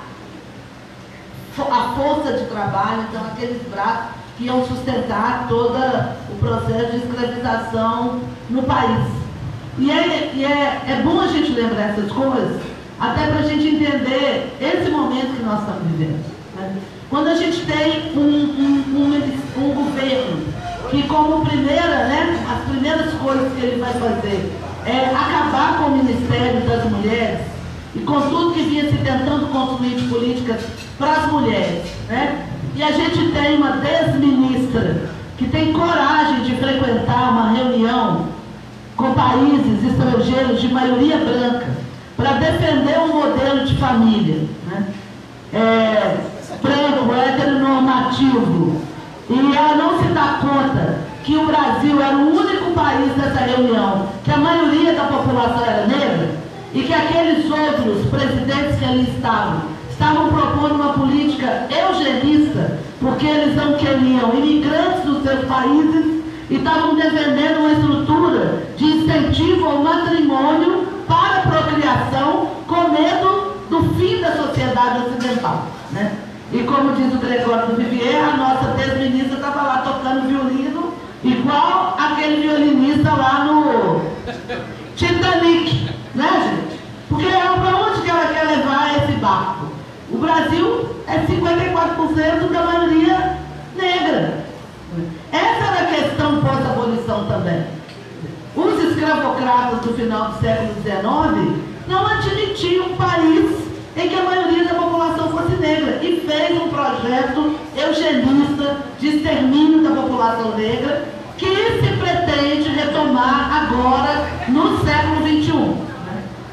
força de trabalho, então aqueles braços que iam sustentar todo o processo de escravização no país. E é bom a gente lembrar essas coisas, até para a gente entender esse momento que nós estamos vivendo, né? Quando a gente tem um governo que, como primeira, né, as primeiras coisas que ele vai fazer é acabar com o Ministério das Mulheres, e com tudo que vinha se tentando construir de políticas para as mulheres, né? E a gente tem uma desministra que tem coragem de frequentar uma reunião com países estrangeiros de maioria branca para defender um modelo de família, né? Branco, heteronormativo, e ela não se dá conta que o Brasil era o único país dessa reunião que a maioria da população era negra, e que aqueles outros presidentes que ali estavam propondo uma política eugenista, porque eles não queriam imigrantes dos seus países e estavam defendendo uma estrutura de incentivo ao matrimônio para a procriação, com medo do fim da sociedade ocidental, né? E como diz o Gregório do Vivier, a nossa desministra estava lá tocando violino, igual aquele violinista lá no Titanic, né, gente? Porque para onde que ela quer levar esse barco? O Brasil é 54% da maioria negra. Essa era a questão pós-abolição também. Os escravocratas do final do século XIX não admitiam um país em que a maioria da população fosse negra, e fez um projeto eugenista de extermínio da população negra que se pretende retomar agora no século XXI.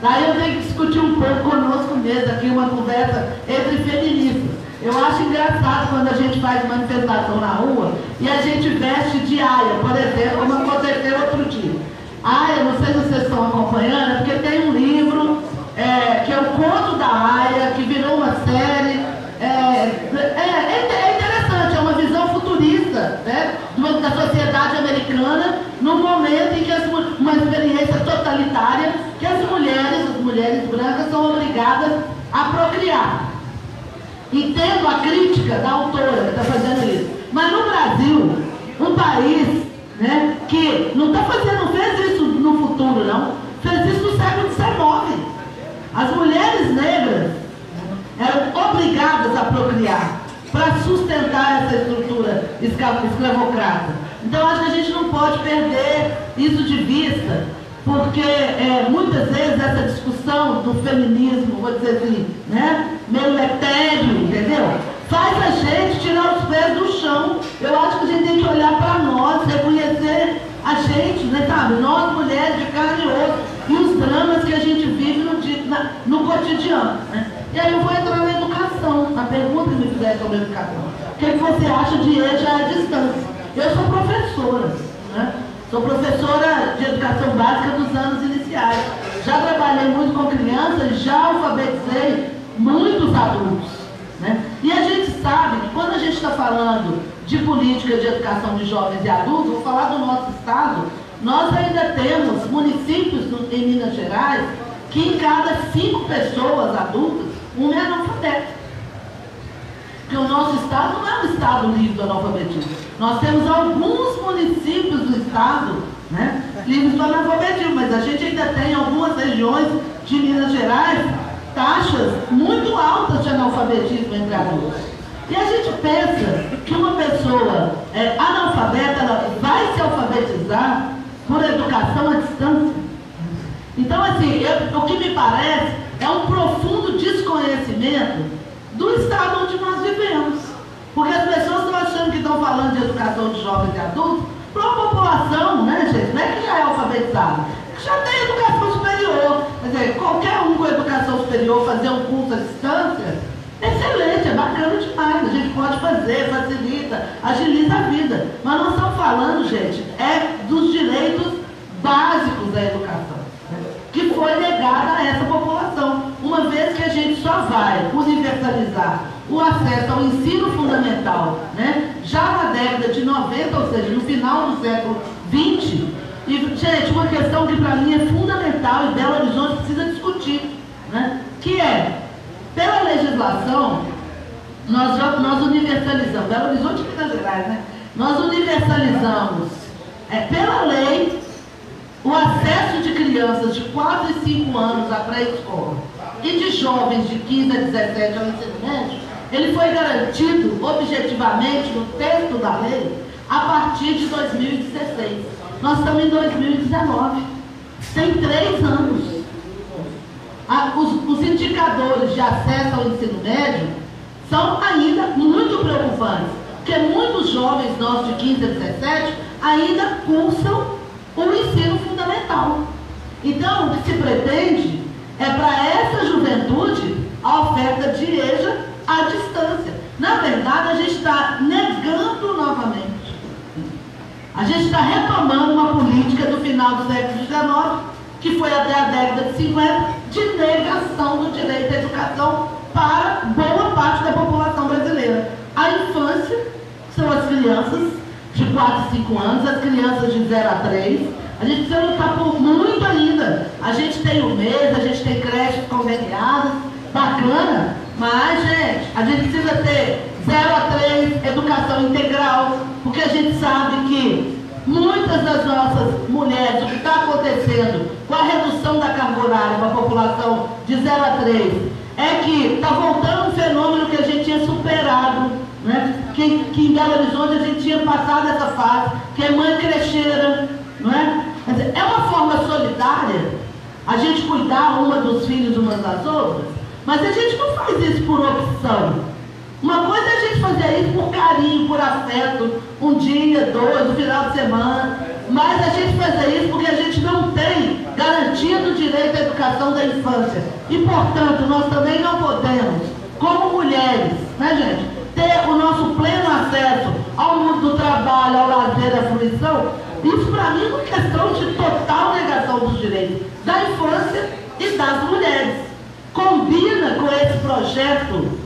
Daí eu tenho que discutir um pouco conosco mesmo aqui, uma conversa entre feministas. Eu acho engraçado quando a gente faz manifestação na rua e a gente veste de aia, por exemplo, como aconteceu outro dia. Aia, não sei se vocês estão acompanhando, é porque tem um livro que é o Conto da Aia, que virou uma série. É interessante, é uma visão futurista, né, da sociedade americana, no momento em que uma obrigadas a procriar. Entendo a crítica da autora que está fazendo isso. Mas no Brasil, um país, né, que não fez isso no futuro, não. Fez isso no século XIX. As mulheres negras eram obrigadas a procriar para sustentar essa estrutura escravocrata. Então, acho que a gente não pode perder isso de vista, porque muitas vezes essa discussão do feminismo, vou dizer assim, né, meio etéreo, entendeu? Faz a gente tirar os pés do chão. Eu acho que a gente tem que olhar para nós, reconhecer a gente, né, sabe? Nós, mulheres de carne e osso, e os dramas que a gente vive no cotidiano, né? E aí eu vou entrar na educação, na pergunta que me fizeram sobre a educação. O que você acha de EJA à distância? Eu sou professora, né? Sou professora de educação básica dos anos iniciais. Já trabalhei muito com crianças, já alfabetizei muitos adultos, né? E a gente sabe que quando a gente está falando de política de educação de jovens e adultos, vou falar do nosso estado, nós ainda temos municípios em Minas Gerais que em cada 5 pessoas adultas, um é analfabeto. Porque o nosso estado não é um estado livre do analfabetismo. Nós temos alguns municípios do estado, né, livres do analfabetismo, mas a gente ainda tem em algumas regiões de Minas Gerais taxas muito altas de analfabetismo entre adultos. E a gente pensa que uma pessoa analfabeta, ela vai se alfabetizar por educação à distância. Então, assim, o que me parece é um profundo desconhecimento do estado onde nós vivemos. Porque as pessoas estão achando que estão falando de educação de jovens e adultos para uma população, né, gente, não é que já é alfabetizada, que já tem educação superior. Quer dizer, qualquer um com educação superior fazer um curso à distância, excelente, é bacana demais, a gente pode fazer, facilita, agiliza a vida. Mas nós estamos falando, gente, dos direitos básicos da educação, né, que foi negada a essa população, uma vez que a gente só vai universalizar o acesso ao ensino fundamental, né, já na década de 90, ou seja, no final do século XX. E, gente, uma questão que para mim é fundamental e Belo Horizonte precisa discutir, né, que é, pela legislação, nós universalizamos, Belo Horizonte e Minas Gerais, né, nós universalizamos, pela lei, o acesso de crianças de 4 e 5 anos à pré-escola e de jovens de 15 a 17 ao ensino médio, ele foi garantido objetivamente no texto da lei a partir de 2016. Nós estamos em 2019. Tem 3 anos. Os indicadores de acesso ao ensino médio são ainda muito preocupantes, porque muitos jovens nossos de 15 a 17 ainda cursam o ensino fundamental. Então, o que se pretende é para essa juventude a oferta de EJA à distância. Na verdade, a gente está negando novamente. A gente está retomando uma política do final do século XIX, que foi até a década de 50, de negação do direito à educação para boa parte da população brasileira. A infância são as crianças de 4 e 5 anos, as crianças de 0 a 3. A gente precisa lutar por muito ainda. A gente tem o MES, a gente tem creches conveniadas, bacana, mas, gente, a gente precisa ter 0 a 3, educação integral, porque a gente sabe que muitas das nossas mulheres, o que está acontecendo com a redução da carga horária para a população de 0 a 3, é que está voltando um fenômeno que a gente tinha superado, né? Que em Belo Horizonte a gente tinha passado essa fase, que é mãe crecheira, não é? Quer dizer, é uma forma solidária a gente cuidar uma dos filhos umas das outras, mas a gente não faz isso por opção. Uma coisa é a gente fazer isso por carinho, por afeto, um dia, 2, no final de semana, mas a gente fazer isso porque a gente não tem garantia do direito à educação da infância. E, portanto, nós também não podemos, como mulheres, né, gente, ter o nosso pleno acesso ao mundo do trabalho, ao lazer, à fruição. Isso, para mim, é uma questão de total negação dos direitos da infância e das mulheres. Combina com esse projeto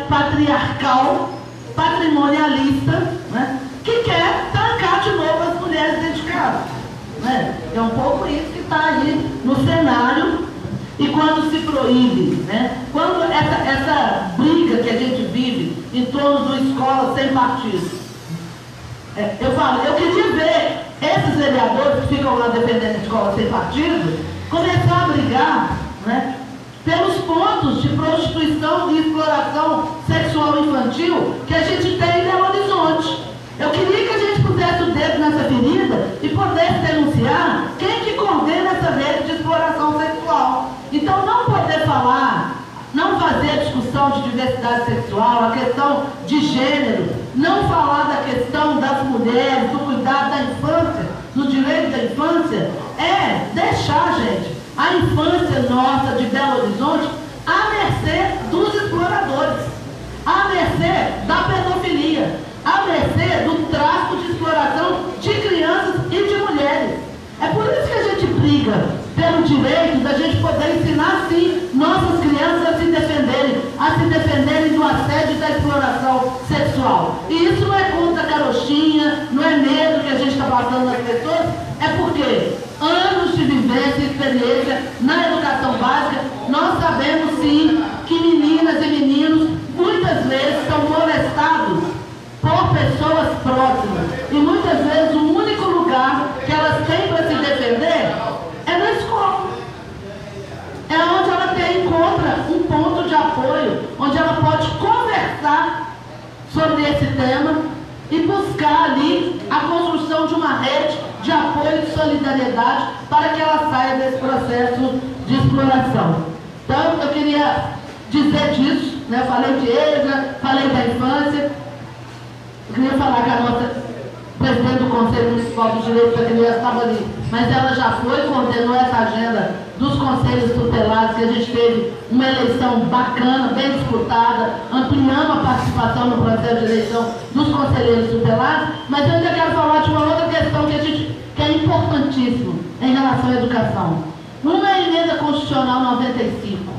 patriarcal, patrimonialista, né, que quer trancar de novo as mulheres dentro de casa. Né? É um pouco isso que está aí no cenário. E quando se proíbe, né? Quando essa briga que a gente vive em torno do escola sem partido. Eu falo, eu queria ver esses vereadores que ficam lá defendendo a escola sem partido começar a brigar, né, pelos pontos de prostituição e exploração sexual infantil que a gente tem em Belo Horizonte. Eu queria que a gente pusesse o dedo nessa ferida e pudesse denunciar quem que coordena essa rede de exploração sexual. Então, não poder falar, não fazer a discussão de diversidade sexual, a questão de gênero, não falar da questão das mulheres, do cuidado da infância, do direito da infância, é deixar, gente, a infância nossa de Belo Horizonte à mercê dos exploradores, à mercê da pedofilia, à mercê do tráfico de exploração de crianças e de mulheres. É por isso que a gente briga pelo direito da gente poder ensinar, sim, nossas crianças a se defenderem do assédio e da exploração sexual. E isso não é contra a carochinha, não é medo que a gente está passando nas pessoas, é porque anos de vivência e experiência na educação básica, nós sabemos, sim, que meninas e meninos muitas vezes são molestados por pessoas próximas. E muitas vezes o único lugar que elas têm para se defender é na escola. É onde ela encontra um ponto de apoio, onde ela pode conversar sobre esse tema e buscar ali a construção de uma rede de apoio e de solidariedade para que ela saia desse processo de exploração. Então, eu queria dizer disso, né? Eu falei de EJA, falei da infância. Eu queria falar que a nossa presidente do Conselho Municipal dos Direitos da Criança estava ali, mas ela já foi, coordenou essa agenda dos conselhos tutelados, que a gente teve uma eleição bacana, bem disputada, ampliando a participação no processo de eleição dos conselheiros tutelados, mas eu ainda quero falar de uma outra questão que é importantíssima em relação à educação. Uma é a emenda constitucional 95,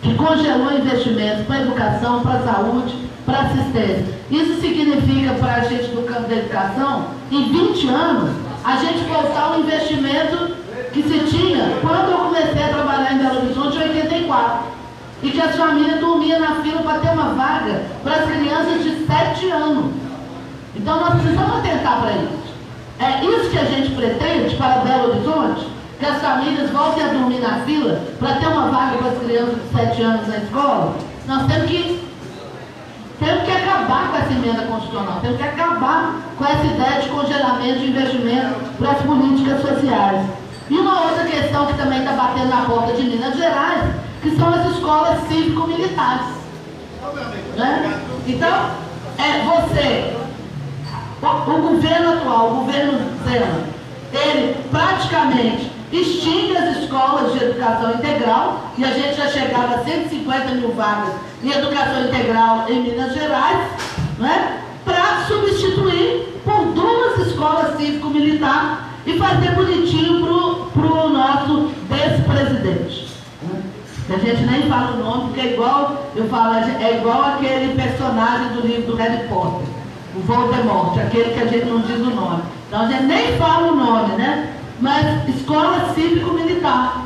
que congelou investimentos para a educação, para a saúde, para a assistência. Isso significa para a gente do campo da educação, em 20 anos, a gente voltar ao investimento que se tinha quando eu comecei a trabalhar em Belo Horizonte em 84. E que as famílias dormiam na fila para ter uma vaga para as crianças de 7 anos. Então nós precisamos atentar para isso. É isso que a gente pretende para Belo Horizonte, que as famílias voltem a dormir na fila para ter uma vaga para as crianças de 7 anos na escola. Nós temos que acabar com essa emenda constitucional, temos que acabar com essa ideia de congelamento de investimento para as políticas sociais. E uma outra questão que também está batendo na porta de Minas Gerais, que são as escolas cívico-militares. Né? Então, o governo atual, o governo Zema, ele praticamente extingue as escolas de educação integral, e a gente já chegava a 150 mil vagas em educação integral em Minas Gerais, né, para substituir por 2 escolas cívico-militar e fazer bonitinho para o nosso ex-presidente. A gente nem fala o nome, porque é igual, eu falo, é igual aquele personagem do livro do Harry Potter, o Voldemort, aquele que a gente não diz o nome. Então a gente nem fala o nome, né? Mas escola cívico-militar,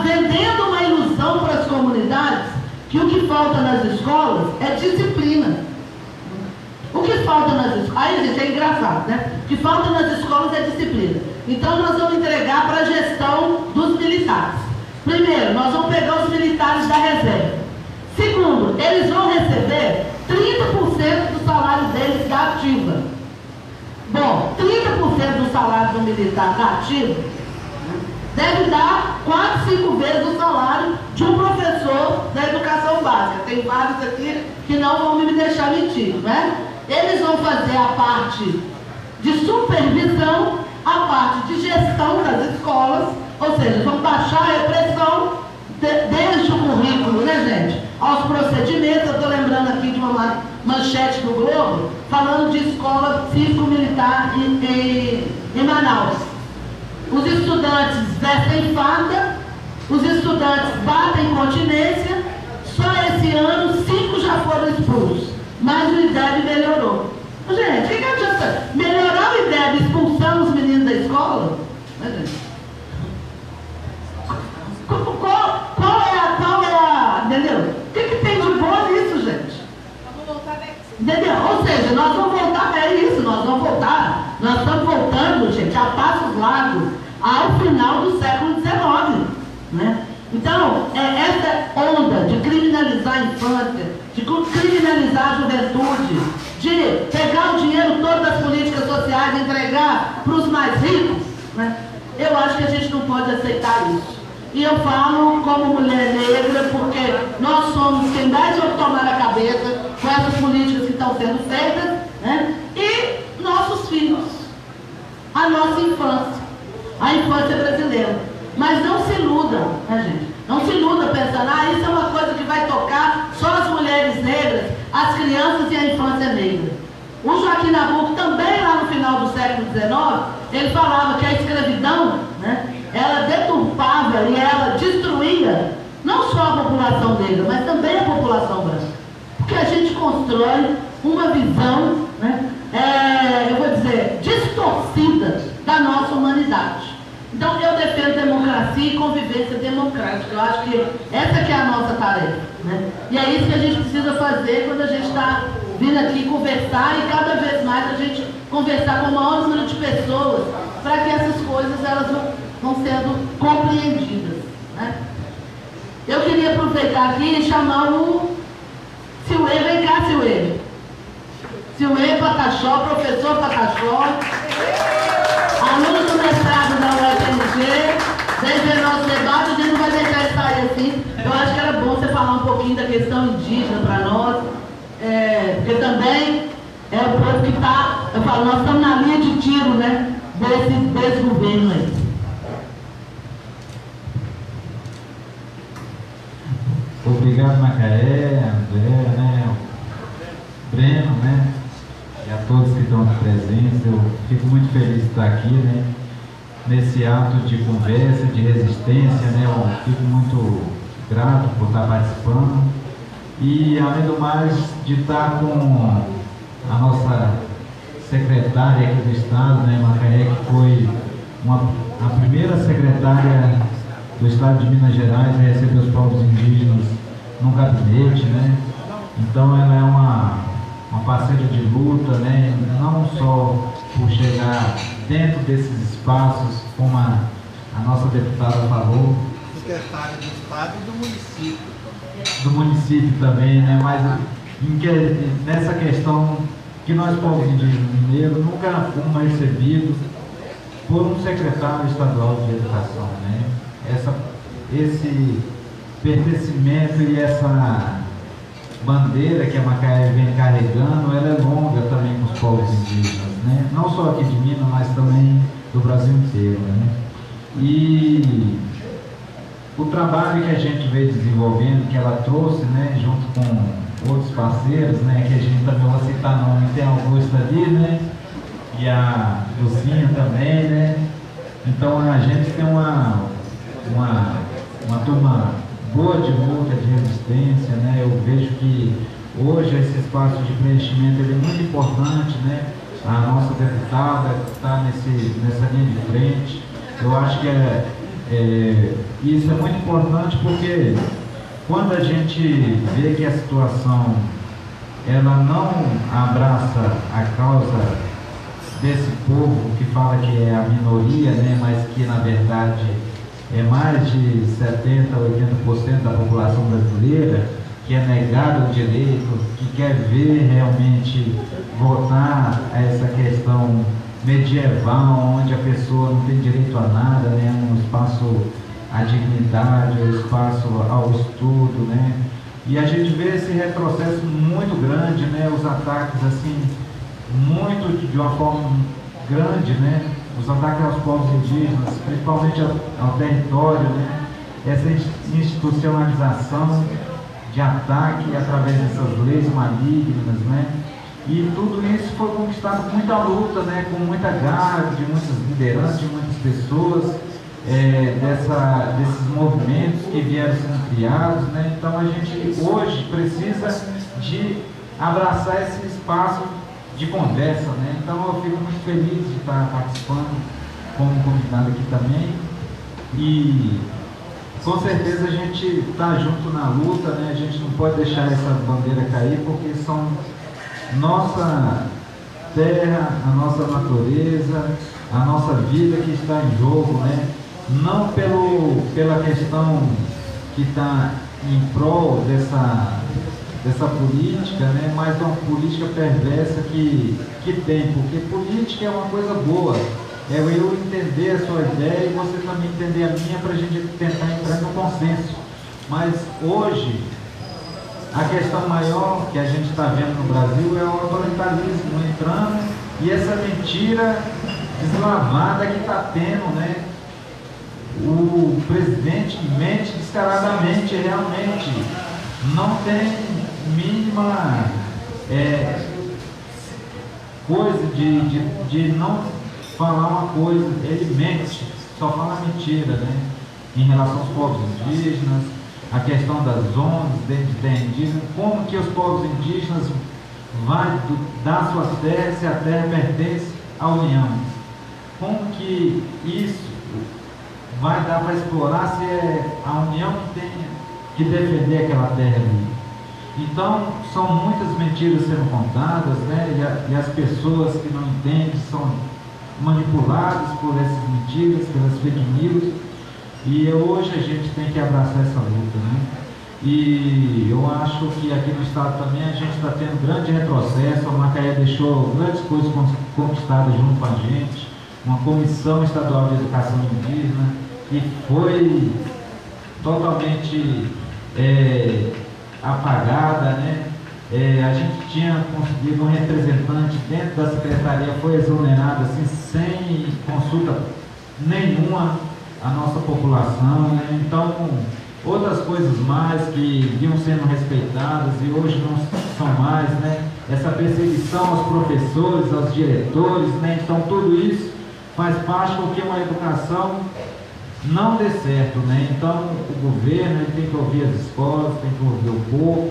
vendendo uma ilusão para as comunidades que o que falta nas escolas é disciplina. O que falta nas escolas, aí gente, é engraçado, né? O que falta nas escolas é disciplina. Então nós vamos entregar para a gestão dos militares. Primeiro, nós vamos pegar os militares da reserva. Segundo, eles vão receber 30% do salário deles da ativa. Bom, 30% do salário do militar da ativa deve dar 4, 5 vezes o salário de um professor da educação básica. Tem vários aqui que não vão me deixar mentir, né? Eles vão fazer a parte de supervisão, a parte de gestão das escolas, ou seja, vão baixar a repressão desde o currículo, né, gente? Aos procedimentos. Eu estou lembrando aqui de uma manchete do Globo, falando de escola cívico-militar em Manaus. Os estudantes vestem farda, os estudantes batem continência, só esse ano 5 já foram expulsos, mas o IDEB melhorou. Gente, o que adianta melhorar o IDEB expulsando os meninos da escola? Né, gente? Então, essa onda de criminalizar a infância, de criminalizar a juventude, de pegar o dinheiro todo das políticas sociais e entregar para os mais ricos, né? Eu acho que a gente não pode aceitar isso. E eu falo como mulher negra porque nós somos quem mais vai tomar a cabeça com essas políticas que estão sendo feitas, né? E nossos filhos, a nossa infância, a infância brasileira. Mas não se iludam, né, gente? Não se iludam pensando, isso é uma coisa que vai tocar só as mulheres negras, as crianças e a infância negra. O Joaquim Nabuco também, lá no final do século XIX, ele falava que a escravidão, né, ela deturpava e ela destruía não só a população negra, mas também a população branca. Porque a gente constrói uma visão, né, eu vou dizer, distorcida da nossa humanidade. Então eu defendo democracia e convivência democrática. Eu acho que essa que é a nossa tarefa, né? E é isso que a gente precisa fazer quando a gente está vindo aqui conversar e cada vez mais a gente conversar com o maior número de pessoas para que essas coisas elas vão sendo compreendidas, né? Eu queria aproveitar aqui e chamar o Silê. Vem cá, Silê. Silê Pataxó, professor Pataxó, aluno do mestrado da UFMG, vem ver nosso debate. A gente não vai deixar ele sair assim. Eu acho que era bom você falar um pouquinho da questão indígena para nós, porque também é o povo que está, eu falo, nós estamos na linha de tiro, né, desse governo aí. Obrigado, Macaé, André, né, Breno, né, e a todos que estão presentes. Eu fico muito feliz de estar aqui, né, nesse ato de conversa, de resistência, né, eu fico muito grato por estar participando e, além do mais, de estar com a nossa secretária aqui do Estado, né, Macaé, que foi a primeira secretária do Estado de Minas Gerais a receber os povos indígenas num gabinete, né? Então ela é uma parceira de luta, né? Não só por chegar dentro desses espaços, como a nossa deputada falou. Secretária do Estado e do município. Do município também, né? Mas nessa questão que nós, povos indígenas mineiros, nunca fomos recebidos por um secretário estadual de educação, né? Esse pertencimento e essa bandeira que a Macaé vem carregando, ela é longa também com os povos indígenas, né? Não só aqui de Minas, mas também do Brasil inteiro, né? E o trabalho que a gente veio desenvolvendo, que ela trouxe, né, junto com outros parceiros, né, que a gente também vai citar nome, tem a Augusta ali, né, e a Lucinha também, né? Então a gente tem uma turma boa de luta, de resistência, né? Eu vejo que hoje esse espaço de preenchimento ele é muito importante, né? A nossa deputada está nessa linha de frente. Eu acho que isso é muito importante porque quando a gente vê que a situação ela não abraça a causa desse povo que fala que é a minoria, né? Mas que na verdade é mais de 70% a 80% da população brasileira que é negado o direito, que quer ver realmente voltar a essa questão medieval, onde a pessoa não tem direito a nada, né? Um espaço à dignidade, um espaço ao estudo, né? E a gente vê esse retrocesso muito grande, né? Os ataques, assim, muito de uma forma grande, né? Os ataques aos povos indígenas, principalmente ao território, né? Essa institucionalização de ataque através dessas leis malignas, né? E tudo isso foi conquistado com muita luta, né? Com muita garra de muitas lideranças, de muitas pessoas, desses movimentos que vieram sendo criados, né? Então a gente hoje precisa de abraçar esse espaço de conversa, né? Então eu fico muito feliz de estar participando como convidado aqui também e com certeza a gente está junto na luta, né? A gente não pode deixar essa bandeira cair porque são nossa terra, a nossa natureza, a nossa vida que está em jogo, né? não pela questão que está em prol dessa política, né, mas uma política perversa que tem, porque política é uma coisa boa, é eu entender a sua ideia e você também entender a minha, para a gente tentar entrar no consenso. Mas hoje, a questão maior que a gente está vendo no Brasil é o autoritarismo entrando e essa mentira deslavada que está tendo, né? O presidente mente descaradamente, realmente, não tem mínima coisa de não falar uma coisa, ele mente, só fala mentira, né? Em relação aos povos indígenas, a questão das zonas dentro de terra indígena, como que os povos indígenas vão dar suas terras se a terra pertence à União, como que isso vai dar para explorar se é a União que tem que defender aquela terra ali. Então, são muitas mentiras sendo contadas, né? E as pessoas que não entendem são manipuladas por essas mentiras, pelas fake news. E hoje a gente tem que abraçar essa luta, né? E eu acho que aqui no estado também a gente está tendo grande retrocesso. A Macaé deixou grandes coisas conquistadas junto com a gente, uma comissão estadual de educação indígena que foi totalmente apagada, né? A gente tinha conseguido um representante dentro da secretaria, foi exonerado assim, sem consulta nenhuma à nossa população, né? Então, outras coisas mais que iam sendo respeitadas e hoje não são mais, né? Essa perseguição aos professores, aos diretores, né? Então, tudo isso faz parte porque uma educação não dê certo, né? Então, o governo ele tem que ouvir as escolas, tem que ouvir o povo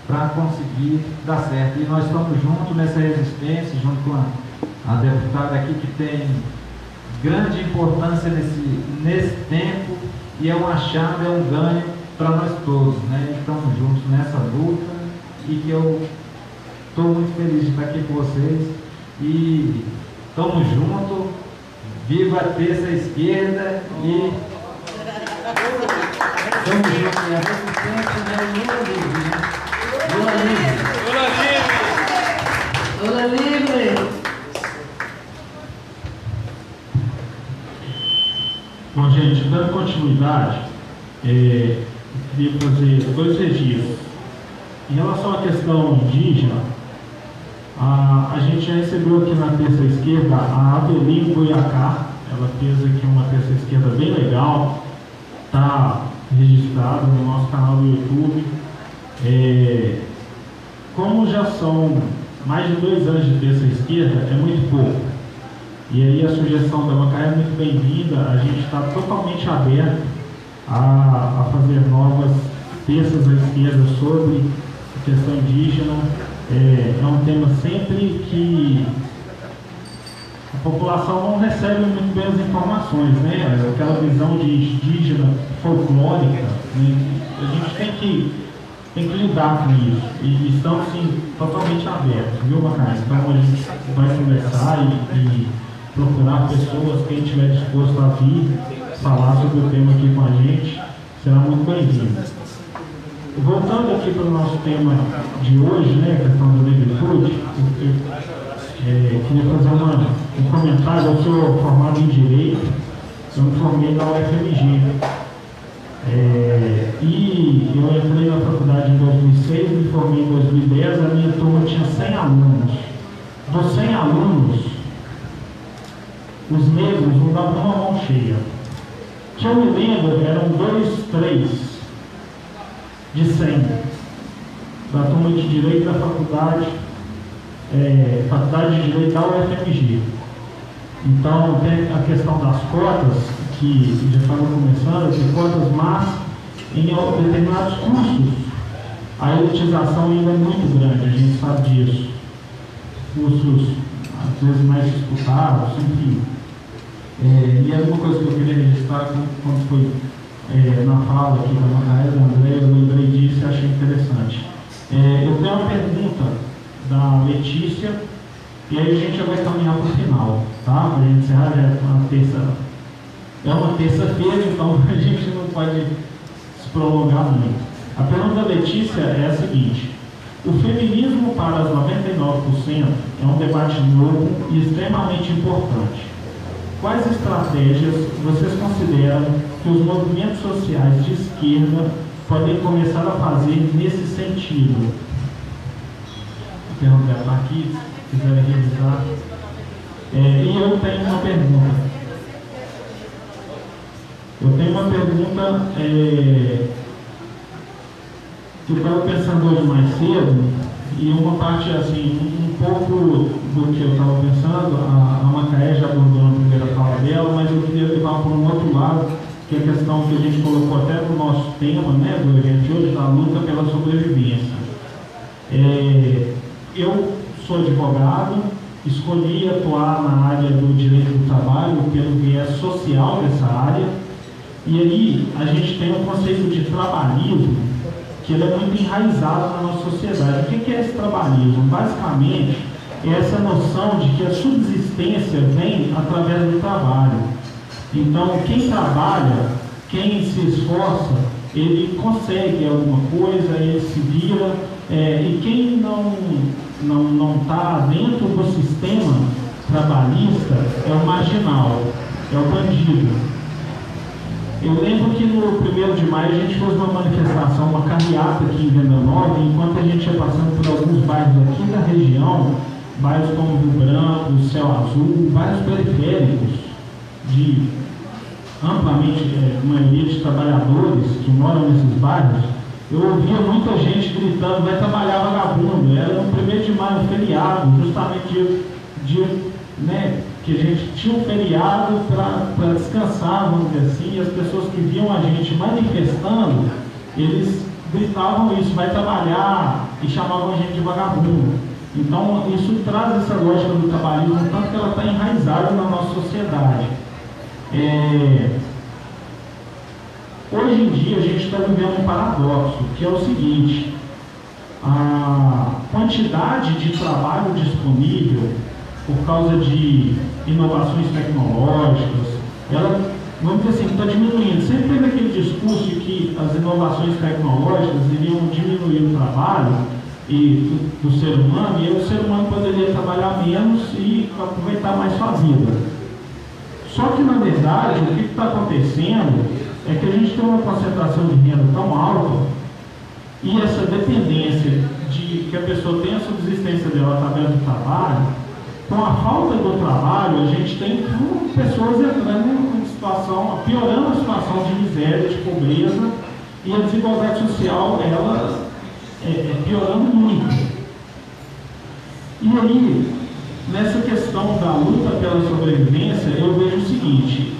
para conseguir dar certo. E nós estamos juntos nessa resistência, junto com a deputada aqui, que tem grande importância nesse tempo, e é um achado, é um ganho para nós todos, né? Estamos juntos nessa luta e que eu estou muito feliz de estar aqui com vocês e estamos juntos. Viva a terça esquerda e estamos juntos. E a resistência é o Lula livre, né? Lula livre! Lula livre! Bom, gente, dando continuidade, queria fazer 2 registros. Em relação à questão indígena, a gente já recebeu aqui na terça esquerda a Avelino Goiacá. Ela fez aqui uma terça esquerda bem legal, está registrado no nosso canal do YouTube. Como já são mais de 2 anos de terça esquerda, é muito pouco. E aí a sugestão da Macaé é muito bem-vinda. A gente está totalmente aberto a fazer novas terças à esquerda sobre a questão indígena. É um tema sempre que a população não recebe muito bem as informações, né? Aquela visão de indígena folclórica, né? A gente tem que lidar com isso. E estamos, sim, totalmente abertos, viu, Macaé? Então a gente vai conversar e procurar pessoas, quem estiver disposto a vir falar sobre o tema aqui com a gente, será muito bem-vindo. Voltando aqui para o nosso tema de hoje, né, a questão da negritude, eu queria fazer um comentário. Eu sou formado em Direito, eu me formei na UFMG. E eu entrei na faculdade em 2006, me formei em 2010, a minha turma tinha 100 alunos. Dos 100 alunos, os negros não davam uma mão cheia. Que eu me lembro, eram 2, 3 de 100 da turma de Direito da faculdade de Direito da UFMG. Então tem a questão das cotas, que já estava começando, tem cotas, mas em determinados cursos a elitização ainda é muito grande, a gente sabe disso. Cursos às vezes mais disputados, enfim. E é uma coisa que eu queria registrar quando foi na fala aqui da Macaé, da André, eu lembrei disso e achei interessante. Eu tenho uma pergunta da Letícia, e aí a gente já vai caminhar para o final, tá? Para a gente encerrar, já é uma terça É uma terça-feira, então a gente não pode se prolongar muito. A pergunta da Letícia é a seguinte: o feminismo para as 99% é um debate novo e extremamente importante. Quais estratégias vocês consideram que os movimentos sociais de esquerda podem começar a fazer nesse sentido? A pergunta está aqui, se quiserem revisar. E eu tenho uma pergunta. Que eu estava pensando hoje mais cedo, e uma parte, assim, um pouco do que eu estava pensando, a Macaé já abordou na primeira fala dela, mas eu queria levar para um outro lado, que é a questão que a gente colocou até no nosso tema, né, do evento de hoje, da luta pela sobrevivência. Eu sou advogado, escolhi atuar na área do direito do trabalho pelo viés social dessa área, e aí a gente tem um conceito de trabalhismo que ele é muito enraizado na nossa sociedade. O que é esse trabalhismo? Basicamente, é essa noção de que a subsistência vem através do trabalho. Então, quem trabalha, quem se esforça, ele consegue alguma coisa, ele se vira, e quem não está dentro do sistema trabalhista é o marginal, é o bandido. Eu lembro que no 1º de maio a gente fez uma manifestação, uma carreata aqui em Venda Nova, enquanto a gente ia passando por alguns bairros aqui da região, bairros como Rio Branco, Céu Azul, bairros periféricos, de amplamente, maioria de trabalhadores que moram nesses bairros, eu ouvia muita gente gritando: vai trabalhar, vagabundo. Era no 1º de maio, um feriado, justamente dia né, que a gente tinha um feriado para descansar, vamos dizer assim, e as pessoas que viam a gente manifestando, eles gritavam isso: vai trabalhar, e chamavam a gente de vagabundo. Então, isso traz essa lógica do trabalhismo, tanto que ela está enraizada na nossa sociedade. Hoje em dia, a gente está vivendo um paradoxo, que é o seguinte: a quantidade de trabalho disponível, por causa de inovações tecnológicas, ela, vamos dizer assim, está diminuindo. Sempre teve aquele discurso de que as inovações tecnológicas iriam diminuir o trabalho do ser humano, e aí o ser humano poderia trabalhar menos e aproveitar mais sua vida. Só que, na verdade, o que está acontecendo é que a gente tem uma concentração de renda tão alta, e essa dependência de que a pessoa tenha a subsistência dela através do trabalho, com a falta do trabalho, a gente tem pessoas entrando em situação, piorando a situação de miséria, de pobreza, e a desigualdade social, ela piorando muito. E aí, nessa questão da luta pela sobrevivência, eu vejo o seguinte: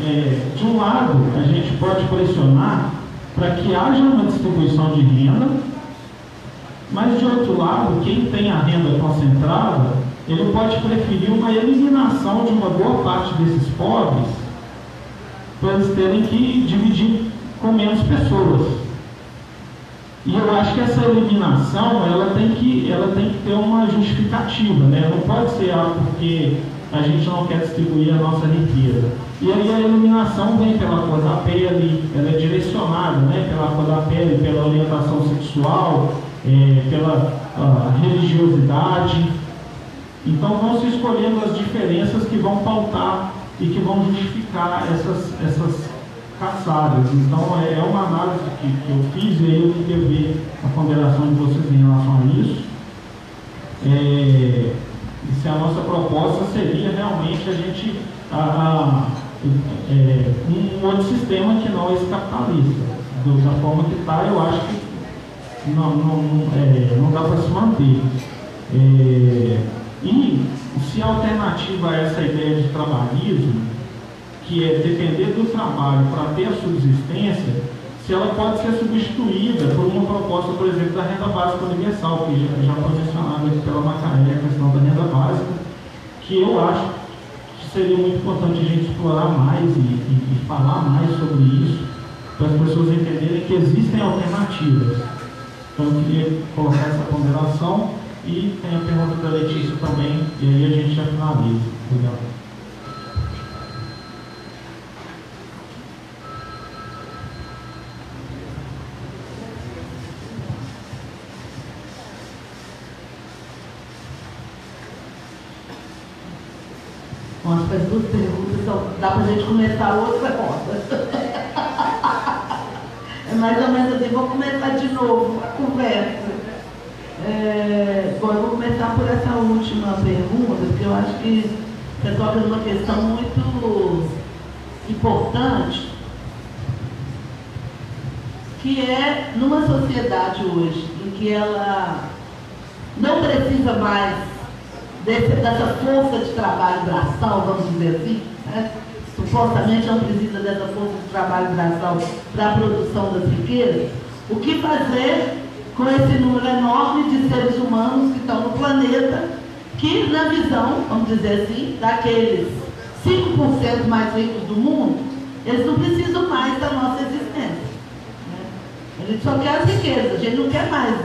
de um lado, a gente pode pressionar para que haja uma distribuição de renda, mas de outro lado, quem tem a renda concentrada, ele pode preferir uma eliminação de uma boa parte desses pobres para eles terem que dividir com menos pessoas. E eu acho que essa eliminação, ela tem que ter uma justificativa, né? Não pode ser porque a gente não quer distribuir a nossa riqueza. E aí a eliminação vem pela cor da pele, ela é direcionada, né? Pela cor da pele, pela orientação sexual, pela religiosidade. Então vão se escolhendo as diferenças que vão pautar e que vão justificar essas caçadas. Então é uma análise que eu fiz, e aí eu queria ver a ponderação de vocês em relação a isso. E se a nossa proposta seria realmente a gente um outro sistema que não esse capitalista. Da forma que está, eu acho que não dá para se manter. E se a alternativa a essa ideia de trabalhismo, que é depender do trabalho para ter a subsistência, se ela pode ser substituída por uma proposta, por exemplo, da renda básica universal, que já foi mencionada aqui pela Macaé, a questão da renda básica, que eu acho que seria muito importante a gente explorar mais e falar mais sobre isso, para as pessoas entenderem que existem alternativas. Então eu queria colocar essa ponderação. E tem a pergunta da Letícia também, e aí a gente já finaliza. Obrigado. Bom, acho que as duas perguntas dá para a gente começar outra roda. É mais ou menos assim, vou começar de novo a conversa. Bom, eu vou começar por essa última pergunta, porque eu acho que você toca numa questão muito importante, que é numa sociedade hoje em que ela não precisa mais dessa força de trabalho braçal, vamos dizer assim, né? Supostamente não precisa dessa força de trabalho braçal para a produção das riquezas, o que fazer com esse número enorme de seres humanos que estão no planeta, que na visão, vamos dizer assim, daqueles 5% mais ricos do mundo, eles não precisam mais da nossa existência. A gente só quer as riquezas, a gente não quer mais.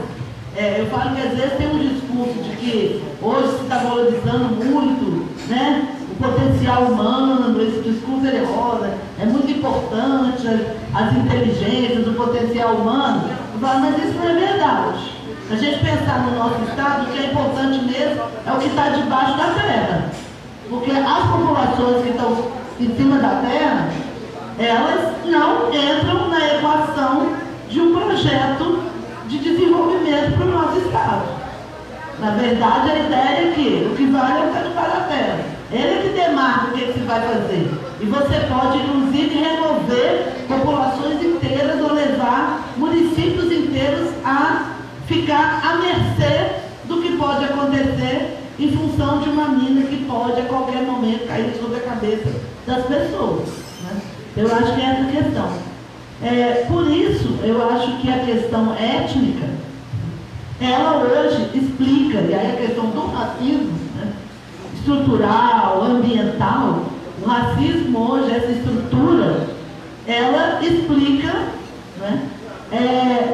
Eu falo que às vezes tem um discurso de que hoje se está valorizando muito, né, o potencial humano, esse discurso ele rola, é muito importante as inteligências, o potencial humano. Eu falo, mas isso não é verdade. A gente pensar no nosso estado, o que é importante mesmo é o que está debaixo da terra. Porque as populações que estão em cima da terra, elas não entram na equação de um projeto de desenvolvimento para o nosso estado. Na verdade, a ideia é que o que vale é o que está debaixo da terra. Ele é que demarca o que se vai fazer. E você pode, inclusive, remover populações inteiras ou levar municípios inteiros a ficar à mercê do que pode acontecer em função de uma mina que pode, a qualquer momento, cair sobre a cabeça das pessoas. Né? Eu acho que é essa a questão. Por isso, eu acho que a questão étnica, ela hoje explica, e aí a questão do racismo, né, estrutural, ambiental, o racismo hoje, essa estrutura, ela explica, né,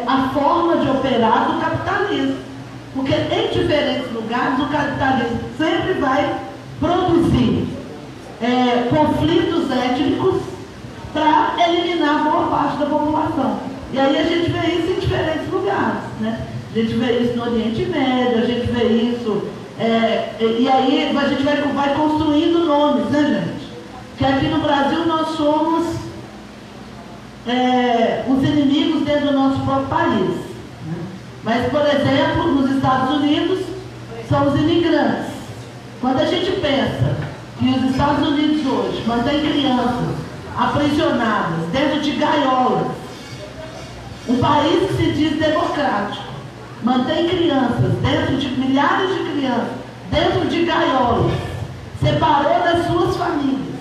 a forma de operar do capitalismo. Porque em diferentes lugares o capitalismo sempre vai produzir conflitos étnicos para eliminar boa parte da população. E aí a gente vê isso em diferentes lugares, né? A gente vê isso no Oriente Médio, a gente vê isso... e aí a gente vai construindo nomes, né, gente? Que aqui no Brasil nós somos os inimigos dentro do nosso próprio país. Né? Mas, por exemplo, nos Estados Unidos, são os imigrantes. Quando a gente pensa que os Estados Unidos hoje mantêm crianças aprisionadas dentro de gaiolas, um país que se diz democrático, mantém crianças dentro de milhares de crianças, dentro de gaiolas, separou das suas famílias,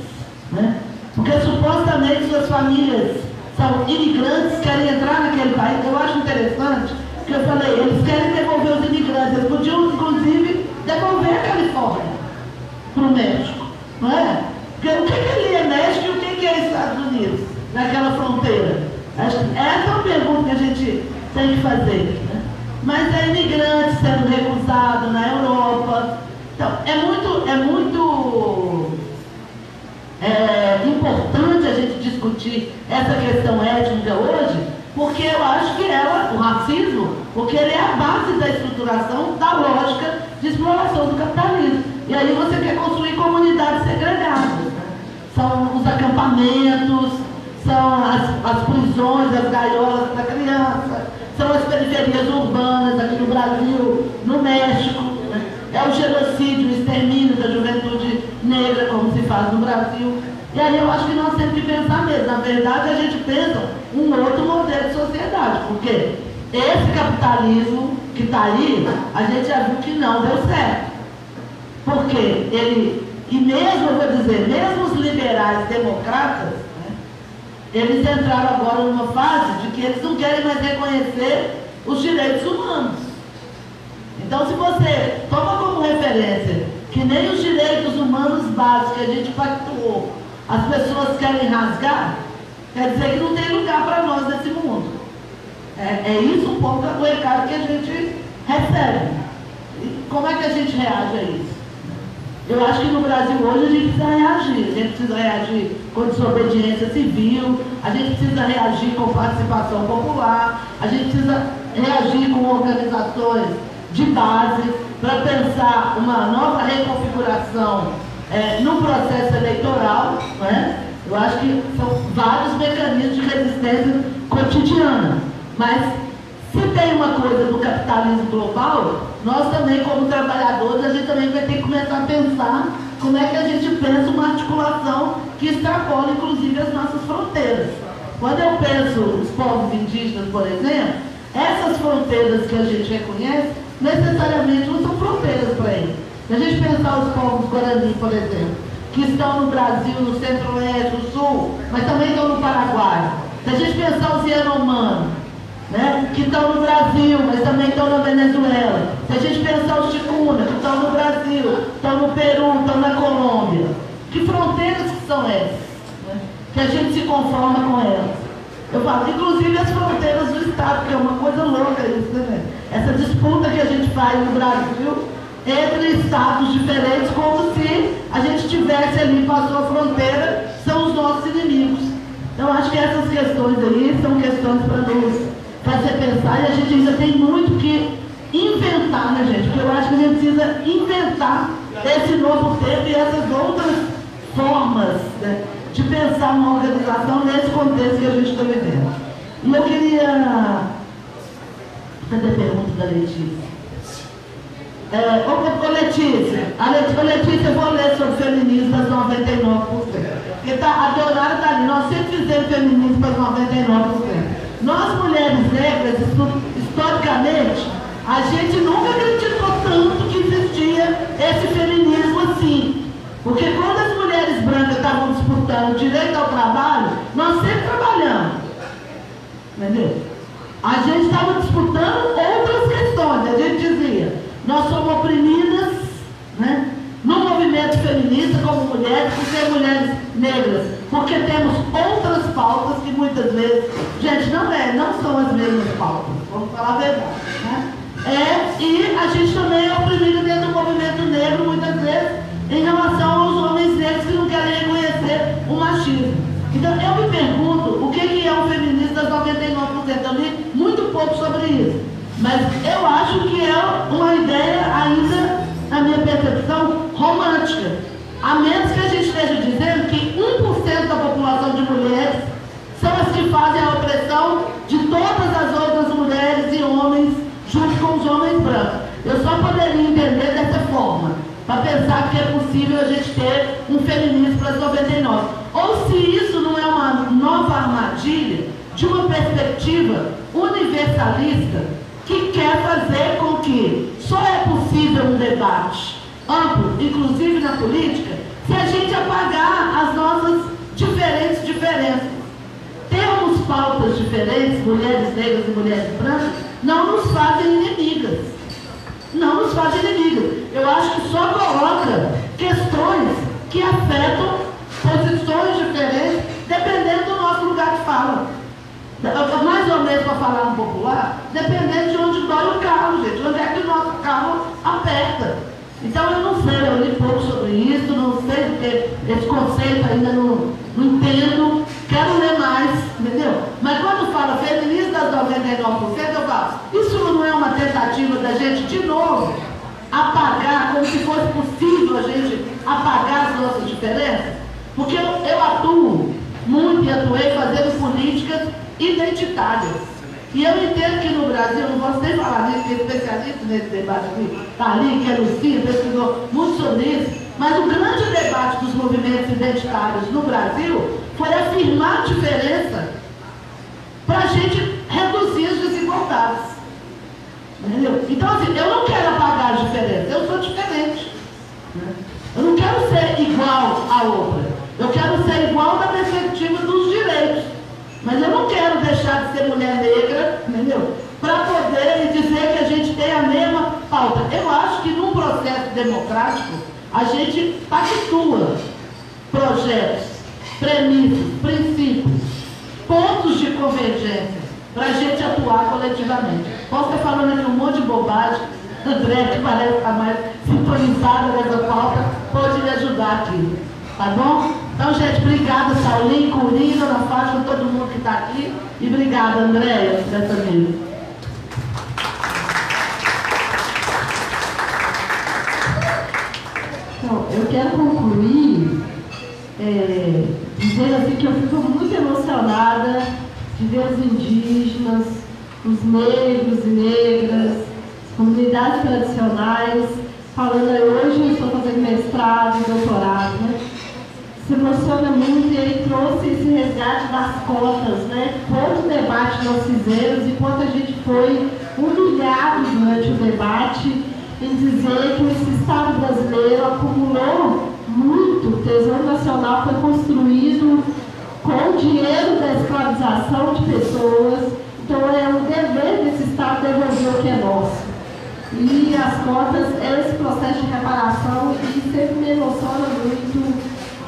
né? Porque supostamente suas famílias são imigrantes, querem entrar naquele país. Eu acho interessante, que eu falei, eles querem devolver os imigrantes, eles podiam inclusive devolver a Califórnia para o México, não é? Porque o que ali é México e o que é Estados Unidos, naquela fronteira? Acho que essa é uma pergunta que a gente tem que fazer, né? Mas é imigrante sendo recusado na Europa. Então, é muito importante a gente discutir essa questão étnica hoje, porque eu acho que o racismo, porque ele é a base da estruturação da lógica de exploração do capitalismo. E aí você quer construir comunidades segregadas. São os acampamentos, são as prisões, as gaiolas da criança, são as periferias urbanas aqui no Brasil, no México, né? É o genocídio, o extermínio da juventude negra, como se faz no Brasil. E aí eu acho que nós temos que pensar mesmo. Na verdade, a gente pensa um outro modelo de sociedade, porque esse capitalismo que está aí, a gente já viu que não deu certo. Porque e mesmo, eu vou dizer, mesmo os liberais democratas, né, eles entraram agora numa fase de que eles não querem mais reconhecer os direitos humanos. Então, se você toma como referência que nem os direitos humanos básicos que a gente pactuou, as pessoas querem rasgar, quer dizer que não tem lugar para nós nesse mundo. É isso um pouco o recado que a gente recebe. E como é que a gente reage a isso? Eu acho que no Brasil hoje a gente precisa reagir. A gente precisa reagir com desobediência civil, a gente precisa reagir com participação popular, a gente precisa reagir com organizações de base para pensar uma nova reconfiguração no processo eleitoral, né? Eu acho que são vários mecanismos de resistência cotidiana. Mas se tem uma coisa do capitalismo global, nós também, como trabalhadores, a gente também vai ter que começar a pensar como é que a gente pensa uma articulação que extrapola, inclusive, as nossas fronteiras. Quando eu penso os povos indígenas, por exemplo, essas fronteiras que a gente reconhece, necessariamente não são fronteiras para eles. Se a gente pensar os povos Guarani, por exemplo, que estão no Brasil, no Centro-Oeste, no Sul, mas também estão no Paraguai. Se a gente pensar os Yanomami, né, que estão no Brasil, mas também estão na Venezuela. Se a gente pensar os Ticuna, que estão no Brasil, estão no Peru, estão na Colômbia. Que fronteiras que são essas? Né, que a gente se conforma com elas. Eu falo, inclusive as fronteiras do Estado, que é uma coisa louca isso, né? Essa disputa que a gente faz no Brasil entre estados diferentes, como se a gente tivesse ali, passou a fronteira, são os nossos inimigos. Então, acho que essas questões aí são questões para nos fazer pensar, e a gente ainda tem muito que inventar, né, gente? Porque eu acho que a gente precisa inventar esse novo tempo e essas outras formas, né, de pensar uma organização nesse contexto que a gente está vivendo. E eu queria... Cadê a pergunta da Letícia? Letícia, eu vou ler sobre feminismo das 99%. Porque a Leonara está ali, nós sempre fizemos feminismo das 99%. Nós, mulheres negras, historicamente, a gente nunca acreditou tanto que existia esse feminismo assim. Porque quando as mulheres brancas estavam disputando direito ao trabalho, nós sempre trabalhamos. Entendeu? A gente estava disputando outras questões. A gente dizia, nós somos oprimidas, né, no movimento feminista como mulheres, por ser mulheres negras, porque temos outras pautas que muitas vezes, gente, não são as mesmas pautas, vamos falar a verdade, né? E a gente também é oprimida dentro do movimento negro, muitas vezes, em relação aos homens negros que não querem reconhecer o machismo. Então, eu me pergunto, o que é o feminismo das 99%? Eu li muito pouco sobre isso. Mas eu acho que é uma ideia ainda, na minha percepção, romântica. A menos que a gente esteja dizendo que 1% da população de mulheres são as que fazem a opressão de todas as outras mulheres e homens, junto com os homens brancos. Eu só poderia entender dessa forma, para pensar que é possível a gente ter um feminismo para as 99. Ou se isso não é uma nova armadilha de uma perspectiva universalista, que quer fazer com que só é possível um debate amplo, inclusive na política, se a gente apagar as nossas diferentes diferenças. Termos pautas diferentes, mulheres negras e mulheres brancas, não nos fazem inimigas. Não nos fazem inimigas. Eu acho que só coloca questões que afetam posições diferentes, dependendo do nosso lugar de fala. Mais ou menos, para falar no popular, dependendo de onde dói o carro, gente, onde é que o nosso carro aperta. Então, eu não sei, eu li pouco sobre isso, não sei, porque esse conceito ainda não entendo, quero ler mais, entendeu? Mas quando fala feminismo das 99%, eu falo, isso não é uma tentativa da gente, de novo, apagar, como se fosse possível a gente apagar as nossas diferenças? Porque eu atuo muito e atuei fazendo políticas identitárias. E eu entendo que no Brasil, não posso nem falar nisso, que é especialista nesse debate aqui, está ali, que é Lucia, pesquisou muito sobre isso, mas o grande debate dos movimentos identitários no Brasil foi afirmar a diferença para a gente reduzir as desigualdades. Entendeu? Então, assim, eu não quero apagar as diferenças, eu sou diferente. Eu não quero ser igual a outra, eu quero ser igual da perspectiva dos direitos. Mas eu não quero deixar de ser mulher negra, entendeu? Para poder dizer que a gente tem a mesma pauta. Eu acho que num processo democrático, a gente pactua projetos, premissas, princípios, pontos de convergência, para a gente atuar coletivamente. Posso estar falando aqui um monte de bobagem, André, que parece estar mais sintonizada nessa pauta, pode me ajudar aqui. Tá bom? Então, gente, obrigada, Saulinho, Curinho, Dona Fátima, todo mundo que está aqui. E obrigada, Andréia, dessa mesa. Então, eu quero concluir dizendo assim que eu fico muito emocionada de ver os indígenas, os negros e negras, as comunidades tradicionais, falando aí, hoje eu estou fazendo mestrado e doutorado, né? Se emociona muito, e aí trouxe esse resgate das cotas, né? Quanto debate nós fizemos e quanto a gente foi humilhado durante o debate em dizer que esse Estado brasileiro acumulou muito, o Tesouro Nacional foi construído com o dinheiro da escravização de pessoas, então é um dever desse Estado devolver o que é nosso. E as cotas é esse processo de reparação e sempre me emociona muito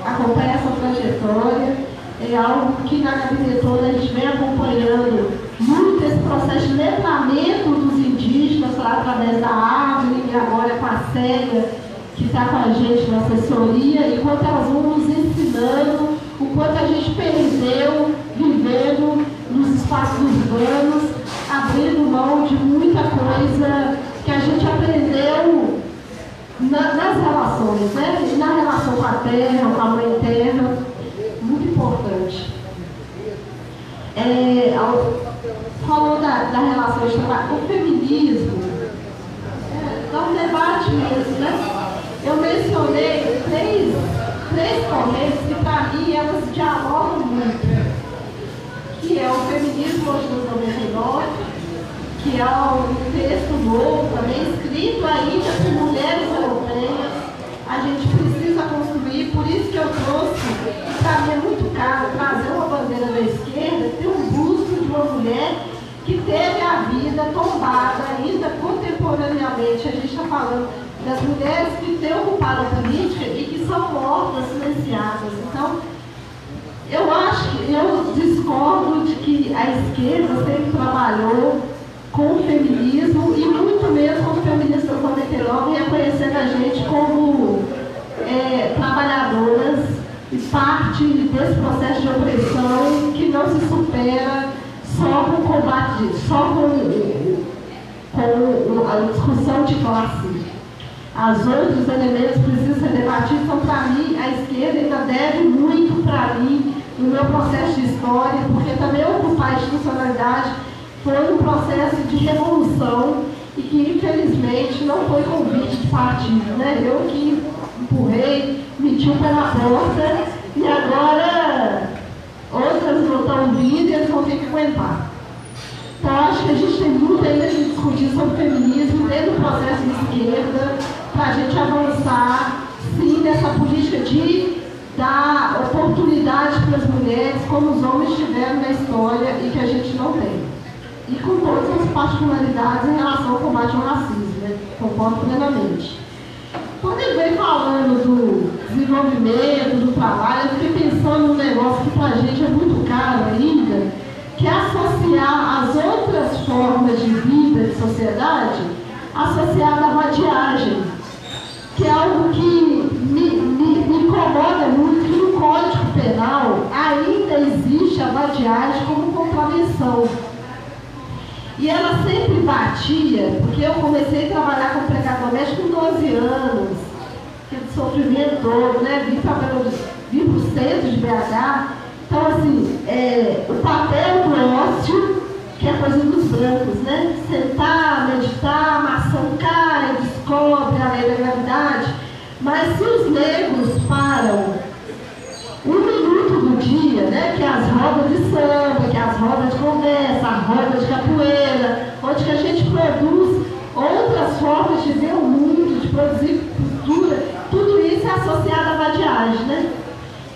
acompanhar essa trajetória. É algo que na gabinetona a gente vem acompanhando muito esse processo de letramento dos indígenas lá através da árvore e agora com a Célia, que está com a gente na assessoria, e quanto elas vão nos ensinando o quanto a gente perdeu vivendo nos espaços urbanos, abrindo mão de muita coisa que a gente aprendeu nas relações, né? E na relação com a terra, com a mãe terra, muito importante. Falou da relação de trabalho, o feminismo, é um debate mesmo, né? Eu mencionei três correntes que para mim elas dialogam muito, que é o feminismo hoje dos 99, que é um texto novo, também escrito ainda por mulheres europeias. A gente precisa construir, por isso que eu trouxe, e para mim é muito caro trazer uma bandeira da esquerda, ter um busto de uma mulher que teve a vida tombada ainda contemporaneamente. A gente está falando das mulheres que têm ocupado a política e que são mortas, silenciadas. Então, eu acho que eu discordo de que a esquerda sempre trabalhou com o feminismo e muito mesmo com o feminismo da 99, reconhecendo a gente como trabalhadoras e parte desse processo de opressão que não se supera só com o combate, só com a discussão de classe. Os outros elementos precisam ser debatidos, então para mim a esquerda ainda deve muito para mim no meu processo de história, porque também ocupar a institucionalidade foi um processo de revolução e que infelizmente não foi convite de partido, né? Eu que empurrei, meti o pé na porta e agora outras não estão vindo e eles vão ter que aguentar. Então acho que a gente tem muito ainda que discutir sobre feminismo dentro do processo de esquerda para a gente avançar sim nessa política de dar oportunidade para as mulheres como os homens tiveram na história e que a gente não tem. E com todas as particularidades em relação ao combate ao racismo, né? Concordo plenamente. Quando ele veio falando do desenvolvimento, do trabalho, eu fiquei pensando num negócio que para a gente é muito caro ainda, que é associar as outras formas de vida de sociedade associada à vadiagem, que é algo que me incomoda muito, que no Código Penal ainda existe a vadiagem como contravenção. E ela sempre batia, porque eu comecei a trabalhar com empregado doméstico com 12 anos, aquele sofrimento todo, né? Vim para o centro de BH. Então, assim, o papel do ócio, que é coisa dos brancos, né? Sentar, meditar, maçã cai, descobre a lei da gravidade. Mas se os negros param 1 minuto do dia, né, que é as rodas de samba, que é as rodas de conversa, a roda de capoeira, onde que a gente produz outras formas de ver o mundo, de produzir cultura, tudo isso é associado à vadiagem, né?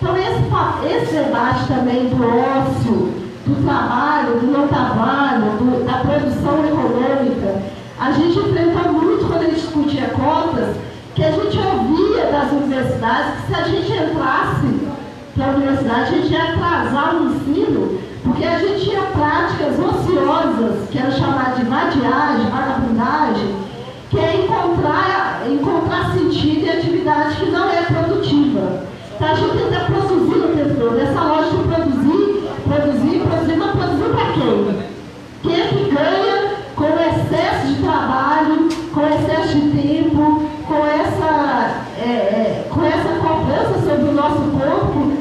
Então esse debate também do ócio, do trabalho, do não trabalho, da produção econômica, a gente enfrenta muito quando a gente discutia cotas, que a gente ouvia das universidades que se a gente entrasse para a universidade, a gente ia atrasar o ensino, porque a gente tinha práticas ociosas, que era chamada de vadiagem, vagabundagem, que é encontrar sentido em atividade que não é produtiva. Então a gente tenta produzir o tempo todo, essa lógica de produzir, mas produzir para quem? Quem é que ganha com excesso de trabalho, com excesso de tempo, com essa cobrança sobre o nosso corpo,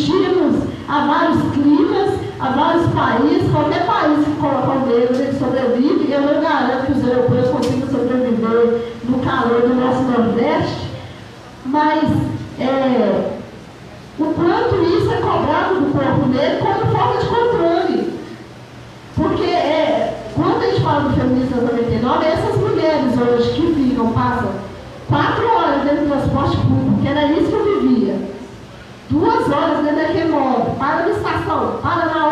resistimos a vários climas, a vários países. Qualquer país que coloca o negro, ele sobrevive. Eu não garanto que os europeus consigam sobreviver no calor do nosso Nordeste, mas o quanto isso é cobrado do corpo negro como forma de controle. Porque quando a gente fala do feminismo 99, essas mulheres hoje que passam 4 horas dentro do transporte público, que era isso que eu vivia. 2 horas dentro daquele móvel, para na estação, para na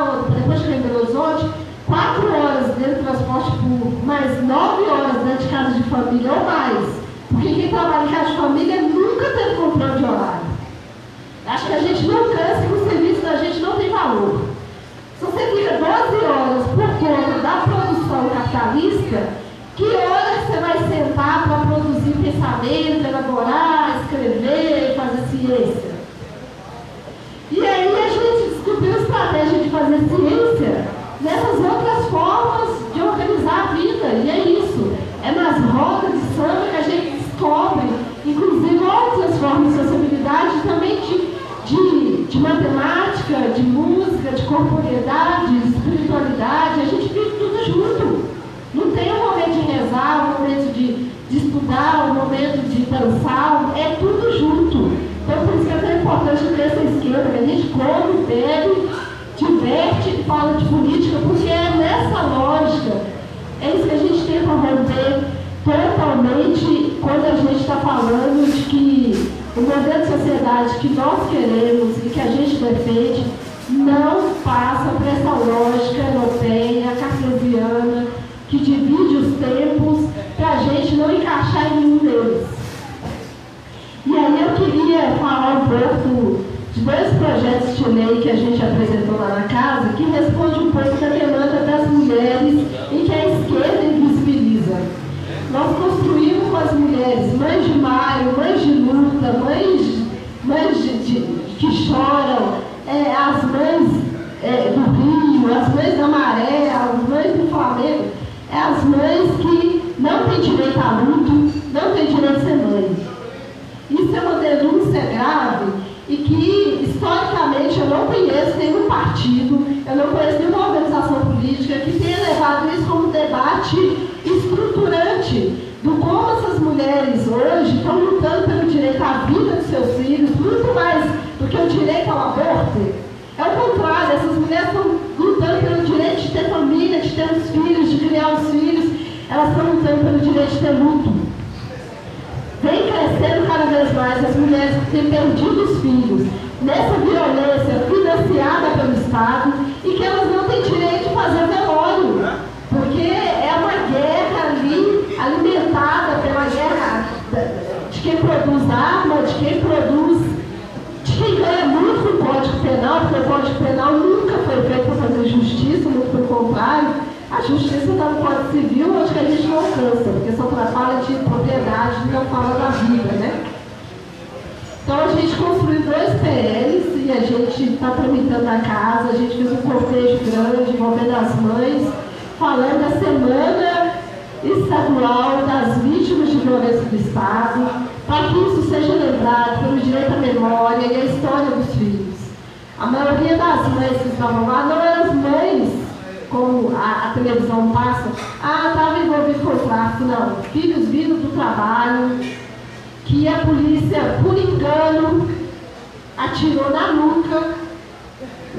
outra, depois chegar em Belo Horizonte, 4 horas dentro do transporte público, mais 9 horas dentro de casa de família ou mais. Porque quem trabalha em casa de família nunca teve controle de horário. Acho que a gente não cansa que o serviço da gente não tem valor. Se você fica 12 horas por conta da produção capitalista, que horas você vai sentar para produzir pensamento, elaborar, escrever, fazer ciência? E aí a gente descobriu a estratégia de fazer ciência nessas outras formas de organizar a vida. E é isso. É nas rodas de samba que a gente descobre, inclusive, outras formas de sociabilidade, também de matemática, de música, de corporeidade, de espiritualidade. A gente vive tudo junto. Não tem um momento de rezar, um momento de estudar, um momento de dançar, é tudo junto. Então, por isso que é tão importante ter essa esquerda, que a gente come, bebe, diverte e fala de política, porque é nessa lógica, é isso que a gente tenta romper totalmente quando a gente está falando de que o modelo de sociedade que nós queremos e que a gente defende não passa por essa lógica europeia, cartesiana, que divide os tempos para a gente não encaixar em nenhum deles. E aí eu queria falar um pouco de 2 projetos de lei que a gente apresentou lá na casa, que responde um pouco da demanda das mulheres e que a esquerda invisibiliza. Nós construímos com as mulheres mães de maio, mães de luta, mães que choram, as mães do Rio, as mães da Maré, as mães do Flamengo, as mães que não têm direito a luto, não têm direito a ser mãe. Isso é uma denúncia grave e que, historicamente, eu não conheço nenhum partido, eu não conheço nenhuma organização política que tenha levado isso como debate estruturante do como essas mulheres hoje estão lutando pelo direito à vida dos seus filhos, muito mais do que o direito ao aborto. É o contrário, essas mulheres estão lutando pelo direito de ter família, de ter os filhos, de criar os filhos, elas estão lutando pelo direito de ter luto. Vem crescendo cada vez mais as mulheres que têm perdido os filhos nessa violência financiada pelo Estado e que elas não têm direito de fazer velório, porque é uma guerra ali alimentada pela guerra de quem produz arma, de quem ganha muito com o Código Penal, porque o Código Penal nunca foi feito para fazer justiça, muito pelo contrário. A justiça está no Código Civil, onde que a gente não alcança, porque só fala de propriedade, não fala da vida, né? Então a gente construiu 2 PLs e a gente está tramitando a casa, a gente fez um cortejo grande envolvendo as mães, falando da Semana Estadual das Vítimas de Violência do Estado, para que isso seja lembrado pelo direito à memória e à história dos filhos. A maioria das mães que estavam lá não eram as mães, como a televisão passa, estava envolvido com o tráfico, não. Filhos vindo do trabalho, que a polícia, por engano, atirou na nuca.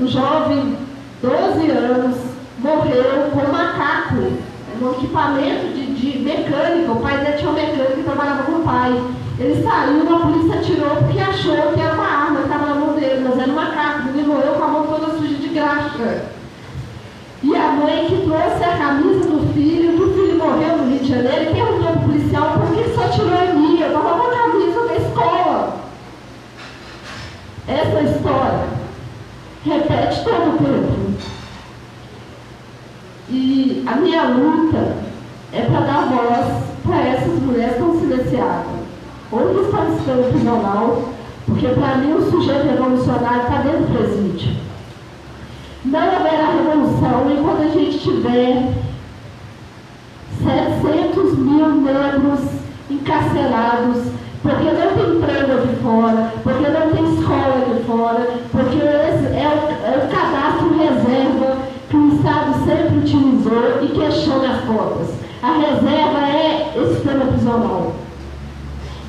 Um jovem, 12 anos, morreu com um macaco, um equipamento de mecânica. O pai dele tinha um mecânico e trabalhava com o pai. Ele saiu, a polícia atirou porque achou que era uma arma que estava na mão dele, mas era um macaco. Ele morreu com a mão toda suja de graxa. E a mãe que trouxe a camisa do filho, que o filho morreu no Rio de Janeiro, e perguntou para o policial por que só tirou em mim, eu estava com a camisa da escola. Essa história repete todo o tempo. E a minha luta é para dar voz para essas mulheres que estão silenciadas. Ou que estão estando no tribunal, porque para mim o sujeito revolucionário está dentro do presídio. Não haverá revolução enquanto a gente tiver 700 mil negros encarcerados, porque não tem emprego aqui fora, porque não tem escola aqui fora, sempre utilizou e questione as cotas. A reserva é esse sistema prisional,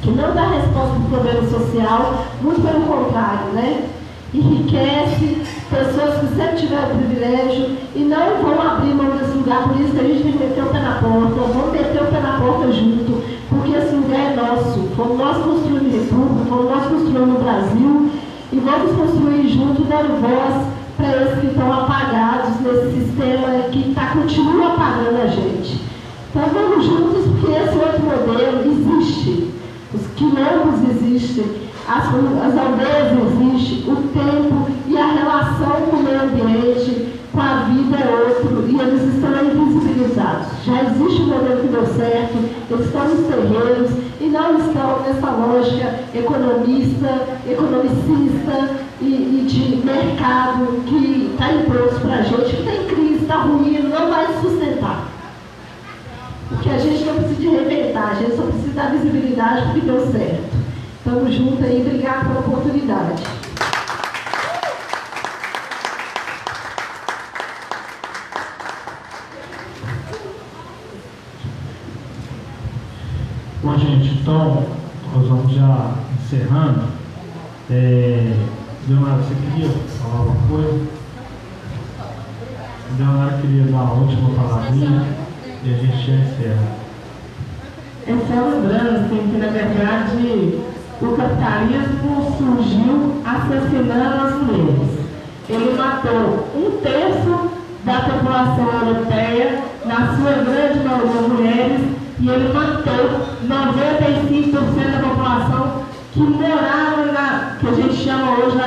que não dá resposta para o problema social, muito pelo contrário, né? Enriquece pessoas que sempre tiveram privilégio e não vão abrir mão desse lugar. Por isso que a gente tem que meter o pé na porta, vamos meter o pé na porta junto, porque esse lugar é nosso. Fomos nós construindo República, fomos nós construindo o Brasil e vamos construir junto, dando voz para esses que estão apagados nesse sistema que continua apagando a gente. Então vamos juntos, porque esse outro modelo existe. Os quilombos existem, as aldeias existem, o tempo e a relação com o meio ambiente, com a vida é outro, e eles estão invisibilizados. Já existe um modelo que deu certo, eles estão nos terreiros e não estão nessa lógica economicista e de mercado que está imposto para a gente, que está em crise, está ruim, não vai sustentar. Porque a gente não precisa de reinventar, a gente só precisa dar visibilidade porque deu certo. Estamos juntos aí, obrigado pela oportunidade. Bom, gente, então nós vamos já encerrando. Leonardo, você queria falar alguma coisa? Leonardo queria dar a última palavrinha e a gente já encerra. É só lembrando assim, que, na verdade, o capitalismo surgiu assassinando as mulheres. Ele matou 1/3 da população europeia, na sua grande maioria mulheres, e ele matou 95% da população que morava que a gente chama hoje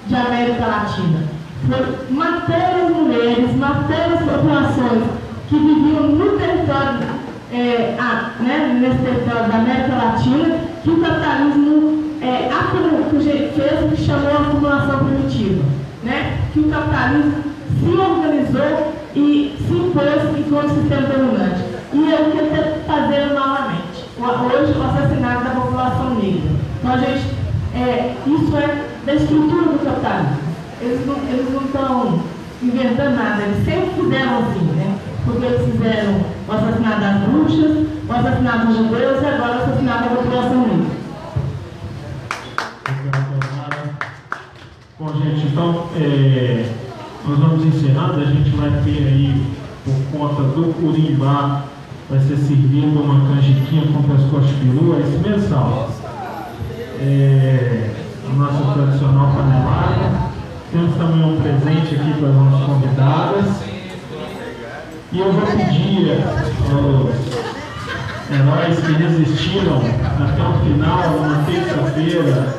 de América Latina. Foi matando as mulheres, matando as populações que viviam no território, nesse território da América Latina, que o capitalismo fez o que chamou a acumulação primitiva, né? Que o capitalismo se organizou e se impôs enquanto sistema dominante. E é o que ele está fazendo novamente. Hoje, o assassinato da população negra. Então, isso é da estrutura do capitalismo. Eles não estão inventando nada, eles sempre fizeram assim, né? Porque eles fizeram o assassinato das bruxas, o assassinato dos judeus e agora o assassinato da população negra. Bom, gente, então nós vamos encerrando. A gente vai ter aí, por conta do Curimbá, vai ser servido uma canjiquinha com pescoço de peru, é esse mensal. A nossa tradicional panelada. Temos também um presente aqui para as nossas convidadas. E eu vou pedir aos heróis que resistiram até o final, na terça-feira,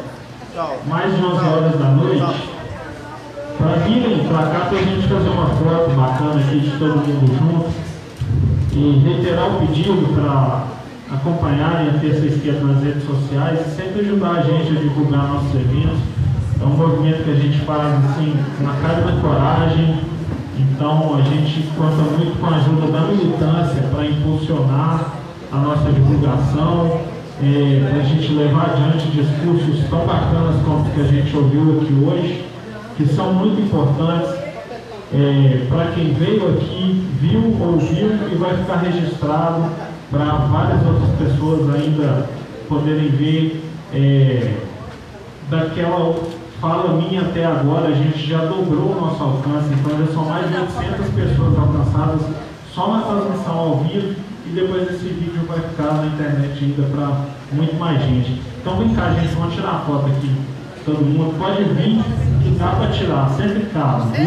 mais de 11 horas da noite, para virem para cá para a gente fazer uma foto bacana aqui de todo mundo junto e reiterar o pedido para acompanharem a Terça Esquerda nas redes sociais e sempre ajudar a gente a divulgar nossos eventos. É um movimento que a gente faz assim, na cara e na coragem. Então a gente conta muito com a ajuda da militância para impulsionar a nossa divulgação, para a gente levar adiante discursos tão bacanas como os que a gente ouviu aqui hoje, que são muito importantes para quem veio aqui, viu, ouviu e vai ficar registrado para várias outras pessoas ainda poderem ver. Daquela fala minha até agora, a gente já dobrou o nosso alcance, então já são mais de 800 pessoas alcançadas só na transmissão ao vivo, e depois esse vídeo vai ficar na internet ainda para muito mais gente. Então vem cá, gente, vamos tirar a foto aqui. Todo mundo pode vir, que dá para tirar, sempre cabe.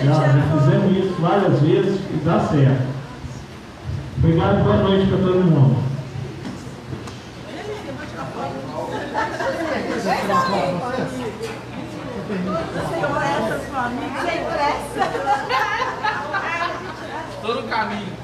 Já fizemos isso várias vezes e dá certo. Obrigado, boa noite para todo mundo. Todo caminho.